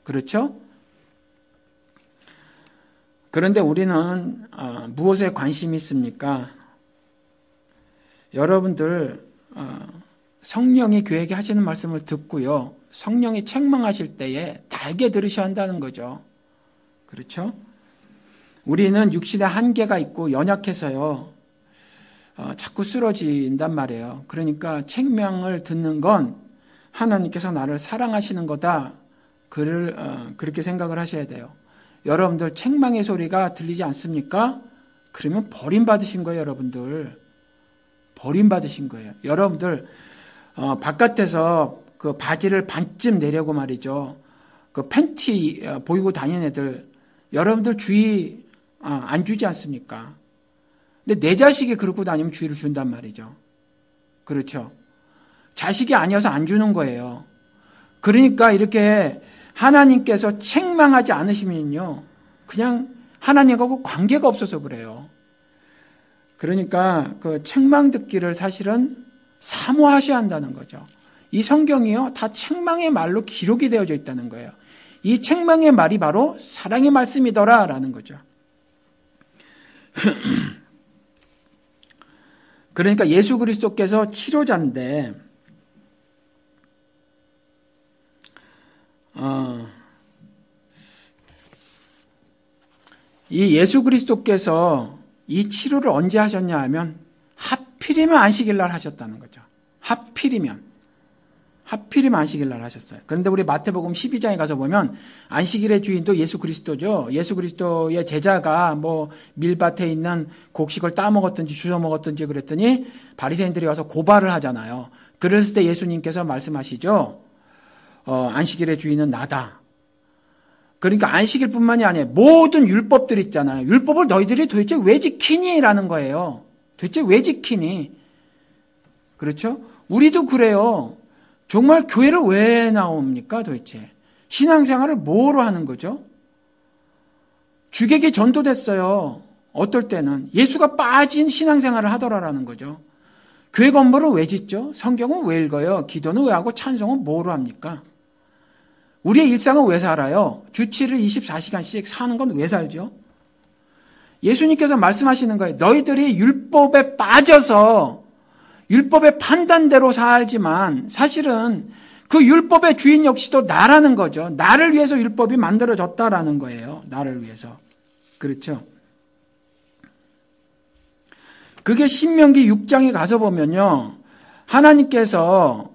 그렇죠? 그런데 우리는 무엇에 관심이 있습니까? 여러분들 성령이 교회에게 하시는 말씀을 듣고요. 성령이 책망하실 때에 달게 들으셔야 한다는 거죠. 그렇죠? 우리는 육신의 한계가 있고 연약해서요. 자꾸 쓰러진단 말이에요. 그러니까 책망을 듣는 건 하나님께서 나를 사랑하시는 거다. 그렇게 생각을 하셔야 돼요. 여러분들 책망의 소리가 들리지 않습니까? 그러면 버림받으신 거예요, 여러분들. 버림받으신 거예요. 여러분들 바깥에서 그 바지를 반쯤 내려고 말이죠. 그 팬티 보이고 다니는 애들 여러분들 주의 안 주지 않습니까? 근데 내 자식이 그러고 다니면 주의를 준단 말이죠. 그렇죠? 자식이 아니어서 안 주는 거예요. 그러니까 이렇게 하나님께서 책망하지 않으시면요, 그냥 하나님하고 관계가 없어서 그래요. 그러니까 그 책망 듣기를 사실은 사모하셔야 한다는 거죠. 이 성경이요, 다 책망의 말로 기록이 되어져 있다는 거예요. 이 책망의 말이 바로 사랑의 말씀이더라라는 거죠. 그러니까 예수 그리스도께서 치료자인데, 이 예수 그리스도께서 이 치료를 언제 하셨냐 하면 하필이면 안식일 날 하셨다는 거죠. 하필이면 안식일 날 하셨어요. 그런데 우리 마태복음 12장에 가서 보면 안식일의 주인도 예수 그리스도죠. 예수 그리스도의 제자가 뭐 밀밭에 있는 곡식을 따먹었든지 주워먹었든지 그랬더니 바리새인들이 와서 고발을 하잖아요. 그랬을 때 예수님께서 말씀하시죠. 안식일의 주인은 나다. 그러니까 안식일뿐만이 아니에요. 모든 율법들 있잖아요. 율법을 너희들이 도대체 왜 지키니? 라는 거예요. 도대체 왜 지키니? 그렇죠? 우리도 그래요. 정말 교회를 왜 나옵니까 도대체? 신앙생활을 뭐로 하는 거죠? 주객이 전도됐어요. 어떨 때는 예수가 빠진 신앙생활을 하더라라는 거죠. 교회 건물을 왜 짓죠? 성경은 왜 읽어요? 기도는 왜 하고 찬송은 뭐로 합니까? 우리의 일상은 왜 살아요? 주 7일 24시간씩 사는 건 왜 살죠? 예수님께서 말씀하시는 거예요. 너희들이 율법에 빠져서 율법의 판단대로 살지만 사실은 그 율법의 주인 역시도 나라는 거죠. 나를 위해서 율법이 만들어졌다라는 거예요. 나를 위해서. 그렇죠? 그게 신명기 6장에 가서 보면요. 하나님께서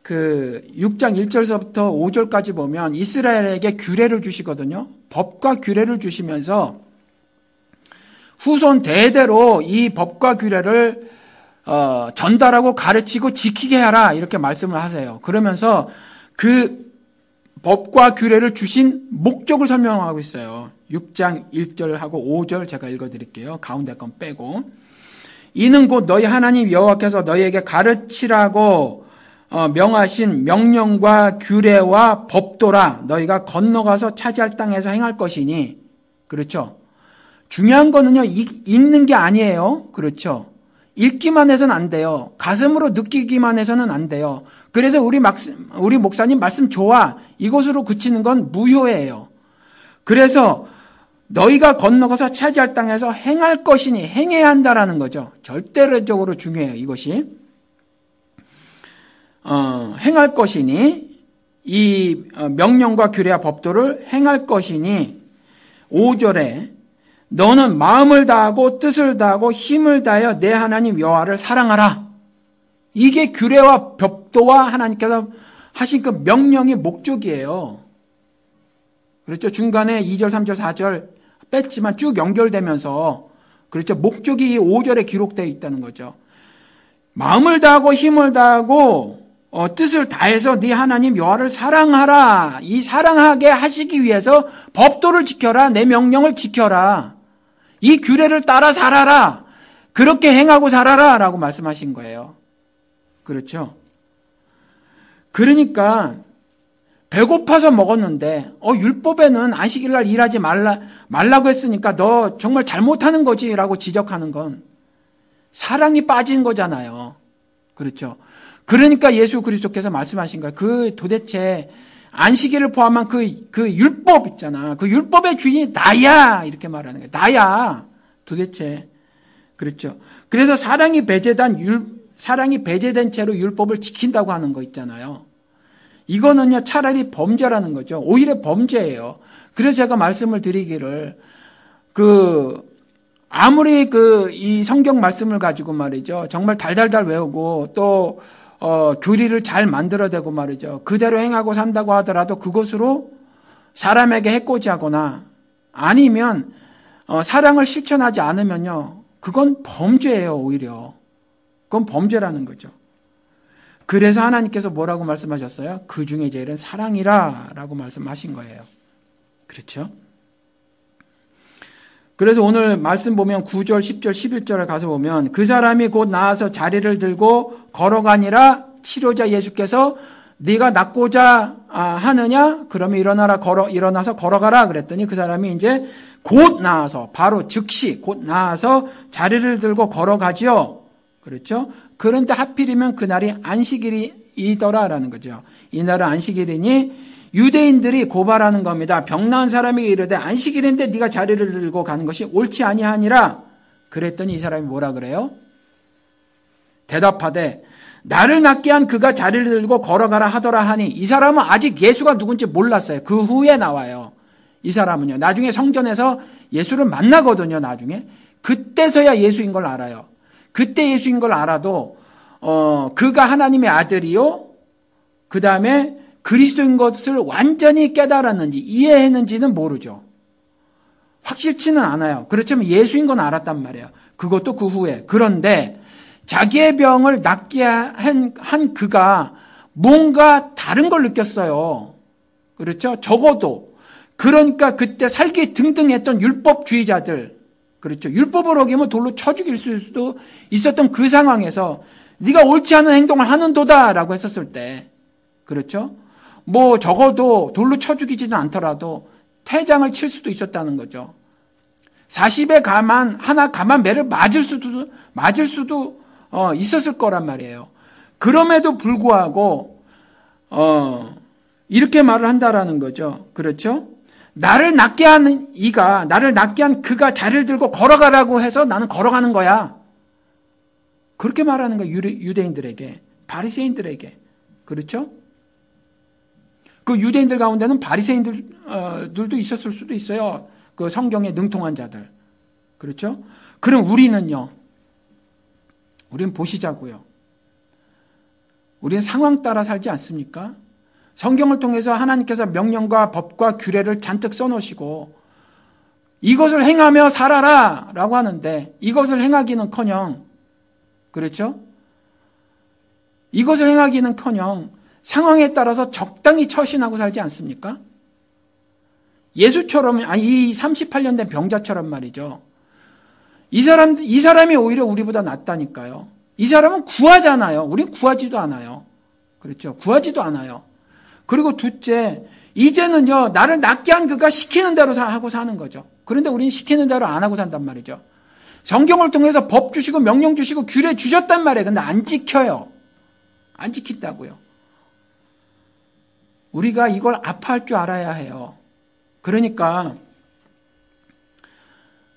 그 6장 1절서부터 5절까지 보면 이스라엘에게 규례를 주시거든요. 법과 규례를 주시면서 후손 대대로 이 법과 규례를 전달하고 가르치고 지키게 하라 이렇게 말씀을 하세요. 그러면서 그 법과 규례를 주신 목적을 설명하고 있어요. 6장 1절하고 5절 제가 읽어드릴게요. 가운데 건 빼고. 이는 곧 너희 하나님 여호와께서 너희에게 가르치라고 명하신 명령과 규례와 법도라. 너희가 건너가서 차지할 땅에서 행할 것이니. 그렇죠. 중요한 거는요, 읽는 게 아니에요. 그렇죠. 읽기만 해서는 안 돼요. 가슴으로 느끼기만 해서는 안 돼요. 그래서 우리 목사님 말씀 좋아. 이것으로 그치는 건 무효예요. 그래서 너희가 건너가서 차지할 땅에서 행할 것이니 행해야 한다라는 거죠. 절대적으로 중요해요. 이것이. 행할 것이니 이 명령과 규례와 법도를 행할 것이니 5절에 너는 마음을 다하고 뜻을 다하고 힘을 다하여 내 하나님 여호와를 사랑하라. 이게 규례와 법도와 하나님께서 하신 그 명령의 목적이에요. 그렇죠. 중간에 2절, 3절, 4절 뺐지만 쭉 연결되면서 그렇죠. 목적이 5절에 기록되어 있다는 거죠. 마음을 다하고 힘을 다하고 뜻을 다해서 네 하나님 여호와를 사랑하라. 이 사랑하게 하시기 위해서 법도를 지켜라. 내 명령을 지켜라. 이 규례를 따라 살아라. 그렇게 행하고 살아라 라고 말씀하신 거예요. 그렇죠? 그러니까 배고파서 먹었는데 율법에는 안식일 날 일하지 말라고 했으니까 너 정말 잘못하는 거지 라고 지적하는 건 사랑이 빠진 거잖아요. 그렇죠? 그러니까 예수 그리스도께서 말씀하신 거예요. 그 도대체 안식일을 포함한 그 율법 있잖아. 그 율법의 주인이 나야. 이렇게 말하는 거예요. 나야. 도대체. 그렇죠. 그래서 사랑이 배제된 채로 율법을 지킨다고 하는 거 있잖아요. 이거는요, 차라리 범죄라는 거죠. 오히려 범죄예요. 그래서 제가 말씀을 드리기를, 아무리 이 성경 말씀을 가지고 말이죠. 정말 달달달 외우고 또 교리를 잘 만들어대고 말이죠. 그대로 행하고 산다고 하더라도 그것으로 사람에게 해코지하거나 아니면 사랑을 실천하지 않으면요. 그건 범죄예요, 오히려. 그건 범죄라는 거죠. 그래서 하나님께서 뭐라고 말씀하셨어요? 그 중에 제일은 사랑이라 라고 말씀하신 거예요. 그렇죠? 그래서 오늘 말씀 보면 9절, 10절, 11절에 가서 보면 그 사람이 곧 나와서 자리를 들고 걸어가니라 치료자 예수께서 네가 낫고자 하느냐? 그러면 일어나서 걸어가라 그랬더니 그 사람이 이제 곧 나와서 바로 즉시 곧 나와서 자리를 들고 걸어가지요. 그렇죠? 그런데 하필이면 그날이 안식일이더라라는 거죠. 이날은 안식일이니 유대인들이 고발하는 겁니다. 병 나은 사람에게 이르되 안식일인데 네가 자리를 들고 가는 것이 옳지 아니하니라. 그랬더니 이 사람이 뭐라 그래요? 대답하되 나를 낫게 한 그가 자리를 들고 걸어가라 하더라 하니 이 사람은 아직 예수가 누군지 몰랐어요. 그 후에 나와요. 이 사람은요. 나중에 성전에서 예수를 만나거든요. 나중에. 그때서야 예수인 걸 알아요. 그때 예수인 걸 알아도 그가 하나님의 아들이요. 그 다음에 그리스도인 것을 완전히 깨달았는지 이해했는지는 모르죠. 확실치는 않아요. 그렇지만 예수인 건 알았단 말이에요. 그것도 그 후에. 그런데 자기의 병을 낫게 한 그가 뭔가 다른 걸 느꼈어요. 그렇죠? 적어도. 그러니까 그때 살기 등등했던 율법주의자들, 그렇죠? 율법을 어기면 돌로 쳐 죽일 수도 있었던 그 상황에서 네가 옳지 않은 행동을 하는도다라고 했었을 때, 그렇죠? 뭐 적어도 돌로 쳐 죽이지는 않더라도 태장을 칠 수도 있었다는 거죠. 40에 가만 매를 맞을 수도 있었을 거란 말이에요. 그럼에도 불구하고 이렇게 말을 한다라는 거죠. 그렇죠? 나를 낫게 한 그가 자리를 들고 걸어가라고 해서 나는 걸어가는 거야. 그렇게 말하는 거예요. 유대인들에게, 바리새인들에게. 그렇죠? 그 유대인들 가운데는 바리새인들도 있었을 수도 있어요. 그 성경에 능통한 자들. 그렇죠? 그럼 우리는요. 우리는 보시자고요. 우리는 상황 따라 살지 않습니까? 성경을 통해서 하나님께서 명령과 법과 규례를 잔뜩 써놓으시고 이것을 행하며 살아라 라고 하는데 이것을 행하기는커녕, 그렇죠? 이것을 행하기는커녕 상황에 따라서 적당히 처신하고 살지 않습니까? 예수처럼, 이 38년 된 병자처럼 말이죠. 이 사람이 오히려 우리보다 낫다니까요. 이 사람은 구하잖아요. 우린 구하지도 않아요. 그렇죠? 구하지도 않아요. 그리고 둘째, 이제는요, 나를 낫게 한 그가 시키는 대로 하고 사는 거죠. 그런데 우린 시키는 대로 안 하고 산단 말이죠. 성경을 통해서 법 주시고 명령 주시고 규례 주셨단 말이에요. 근데 안 지켜요. 안 지킨다고요. 우리가 이걸 아파할 줄 알아야 해요. 그러니까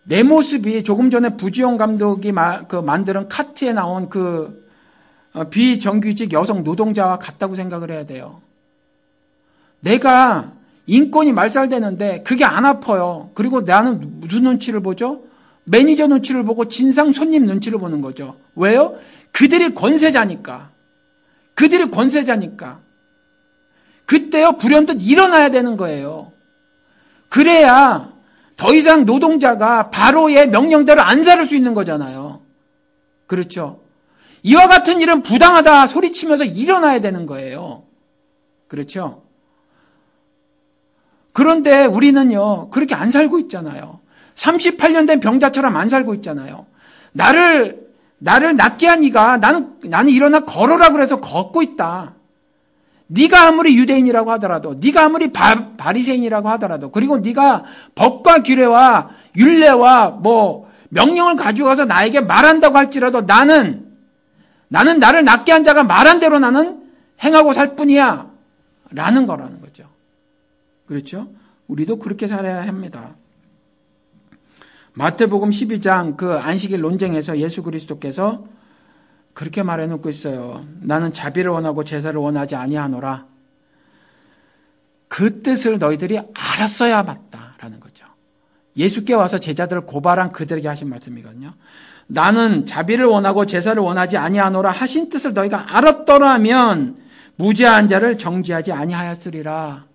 내 모습이 조금 전에 부지영 감독이 만드는 카트에 나온 그 비정규직 여성 노동자와 같다고 생각을 해야 돼요. 내가 인권이 말살되는데 그게 안 아파요. 그리고 나는 무슨 눈치를 보죠? 매니저 눈치를 보고 진상 손님 눈치를 보는 거죠. 왜요? 그들이 권세자니까. 그때요, 불현듯 일어나야 되는 거예요. 그래야 더 이상 노동자가 바로의 명령대로 안 살을 수 있는 거잖아요. 그렇죠? 이와 같은 일은 부당하다 소리치면서 일어나야 되는 거예요. 그렇죠? 그런데 우리는요, 그렇게 안 살고 있잖아요. 38년 된 병자처럼 안 살고 있잖아요. 나를 낫게 한 이가 나는 일어나 걸어라 그래서 걷고 있다. 네가 아무리 유대인이라고 하더라도, 네가 아무리 바리새인이라고 하더라도, 그리고 네가 법과 규례와 율례와 뭐 명령을 가져가서 나에게 말한다고 할지라도 나는 나를 낫게 한 자가 말한 대로 나는 행하고 살 뿐이야 라는 거라는 거죠. 그렇죠? 우리도 그렇게 살아야 합니다. 마태복음 12장 그 안식일 논쟁에서 예수 그리스도께서 그렇게 말해놓고 있어요. 나는 자비를 원하고 제사를 원하지 아니하노라. 그 뜻을 너희들이 알았어야 맞다라는 거죠. 예수께 와서 제자들을 고발한 그들에게 하신 말씀이거든요. 나는 자비를 원하고 제사를 원하지 아니하노라 하신 뜻을 너희가 알았더라면 무죄한 자를 정죄하지 아니하였으리라.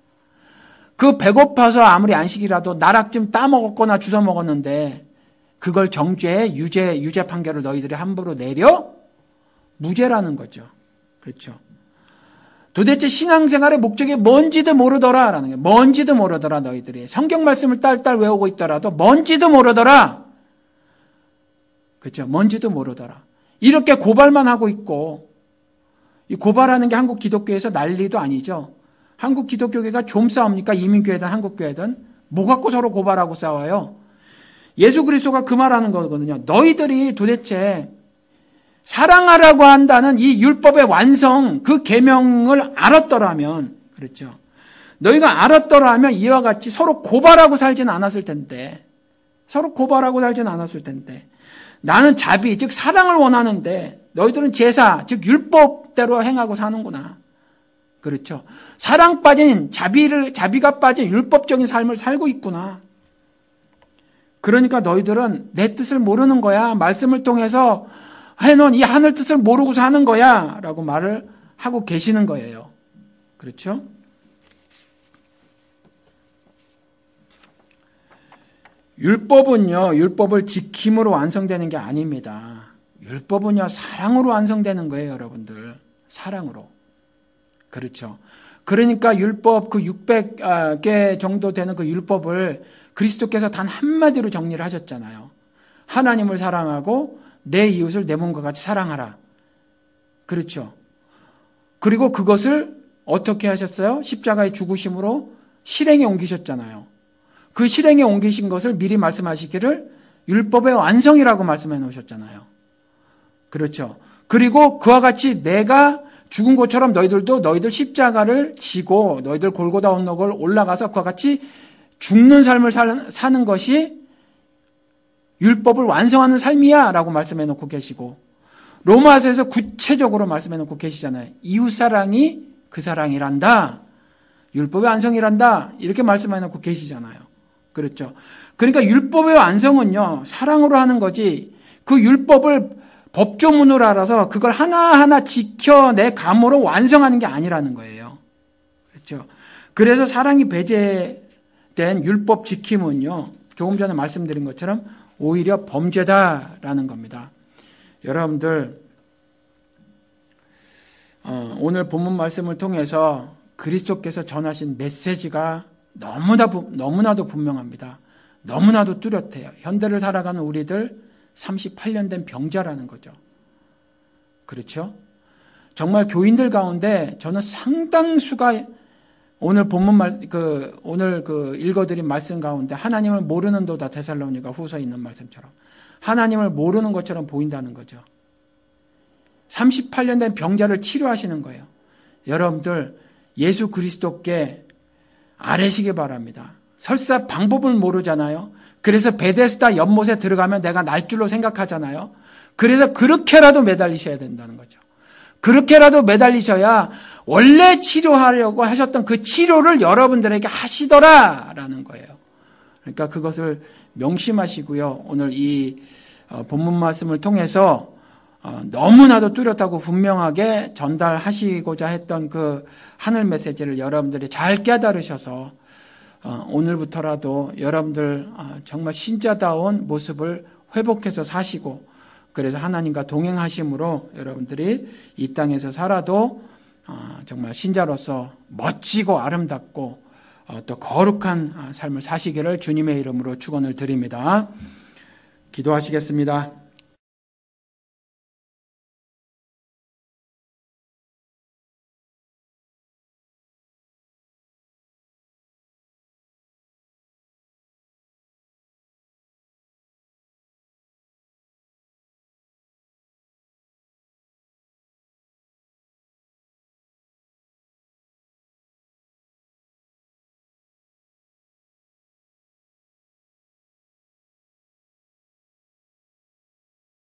그 배고파서 아무리 안식이라도 나락쯤 따먹었거나 주워 먹었는데 그걸 정죄해 유죄 판결을 너희들이 함부로 내려? 무죄라는 거죠. 그렇죠. 도대체 신앙생활의 목적이 뭔지도 모르더라라는 게, 뭔지도 모르더라. 너희들이 성경 말씀을 딸딸 외우고 있더라도 뭔지도 모르더라. 그렇죠. 뭔지도 모르더라. 이렇게 고발만 하고 있고, 이 고발하는 게 한국 기독교에서 난리도 아니죠. 한국 기독교계가 좀 싸웁니까? 이민교회든 한국교회든 뭐 갖고 서로 고발하고 싸워요. 예수 그리스도가 그 말하는 거거든요. 너희들이 도대체 사랑하라고 한다는 이 율법의 완성, 그 계명을 알았더라면, 그렇죠. 너희가 알았더라면 이와 같이 서로 고발하고 살지는 않았을 텐데, 서로 고발하고 살지는 않았을 텐데, 나는 자비, 즉 사랑을 원하는데 너희들은 제사, 즉 율법대로 행하고 사는구나. 그렇죠. 사랑 빠진 자비가 빠진 율법적인 삶을 살고 있구나. 그러니까 너희들은 내 뜻을 모르는 거야. 말씀을 통해서 해놓은 이 하늘 뜻을 모르고 사는 거야. 라고 말을 하고 계시는 거예요. 그렇죠? 율법은요, 율법을 지킴으로 완성되는 게 아닙니다. 율법은요, 사랑으로 완성되는 거예요, 여러분들. 사랑으로. 그렇죠. 그러니까 율법, 그 600개 정도 되는 그 율법을 그리스도께서 단 한마디로 정리를 하셨잖아요. 하나님을 사랑하고 내 이웃을 내 몸과 같이 사랑하라. 그렇죠. 그리고 그것을 어떻게 하셨어요? 십자가의 죽으심으로 실행에 옮기셨잖아요. 그 실행에 옮기신 것을 미리 말씀하시기를 율법의 완성이라고 말씀해 놓으셨잖아요. 그렇죠. 그리고 그와 같이 내가 죽은 것처럼 너희들도 너희들 십자가를 지고 너희들 골고다 언덕을 올라가서 그와 같이 죽는 삶을 사는 것이 율법을 완성하는 삶이야 라고 말씀해 놓고 계시고, 로마서에서 구체적으로 말씀해 놓고 계시잖아요. 이웃사랑이 그 사랑이란다. 율법의 완성이란다. 이렇게 말씀해 놓고 계시잖아요. 그렇죠. 그러니까 율법의 완성은요, 사랑으로 하는 거지, 그 율법을 법조문으로 알아서 그걸 하나하나 지켜 내 감으로 완성하는 게 아니라는 거예요. 그렇죠. 그래서 사랑이 배제된 율법 지킴은요, 조금 전에 말씀드린 것처럼 오히려 범죄다라는 겁니다. 여러분들, 오늘 본문 말씀을 통해서 그리스도께서 전하신 메시지가 너무나도 분명합니다. 너무나도 뚜렷해요. 현대를 살아가는 우리들 38년 된 병자라는 거죠. 그렇죠? 정말 교인들 가운데 저는 상당수가 오늘 본문 오늘 읽어드린 말씀 가운데 하나님을 모르는 도다, 데살로니가 후서에 있는 말씀처럼 하나님을 모르는 것처럼 보인다는 거죠. 38년 된 병자를 치료하시는 거예요. 여러분들, 예수 그리스도께 아뢰시기 바랍니다. 설사 방법을 모르잖아요. 그래서 베데스다 연못에 들어가면 내가 날 줄로 생각하잖아요. 그래서 그렇게라도 매달리셔야 된다는 거죠. 그렇게라도 매달리셔야 원래 치료하려고 하셨던 그 치료를 여러분들에게 하시더라라는 거예요. 그러니까 그것을 명심하시고요. 오늘 이 본문 말씀을 통해서 너무나도 뚜렷하고 분명하게 전달하시고자 했던 그 하늘 메시지를 여러분들이 잘 깨달으셔서 오늘부터라도 여러분들 정말 신자다운 모습을 회복해서 사시고, 그래서 하나님과 동행하심으로 여러분들이 이 땅에서 살아도 정말 신자로서 멋지고 아름답고 또 거룩한 삶을 사시기를 주님의 이름으로 축원을 드립니다. 기도하시겠습니다.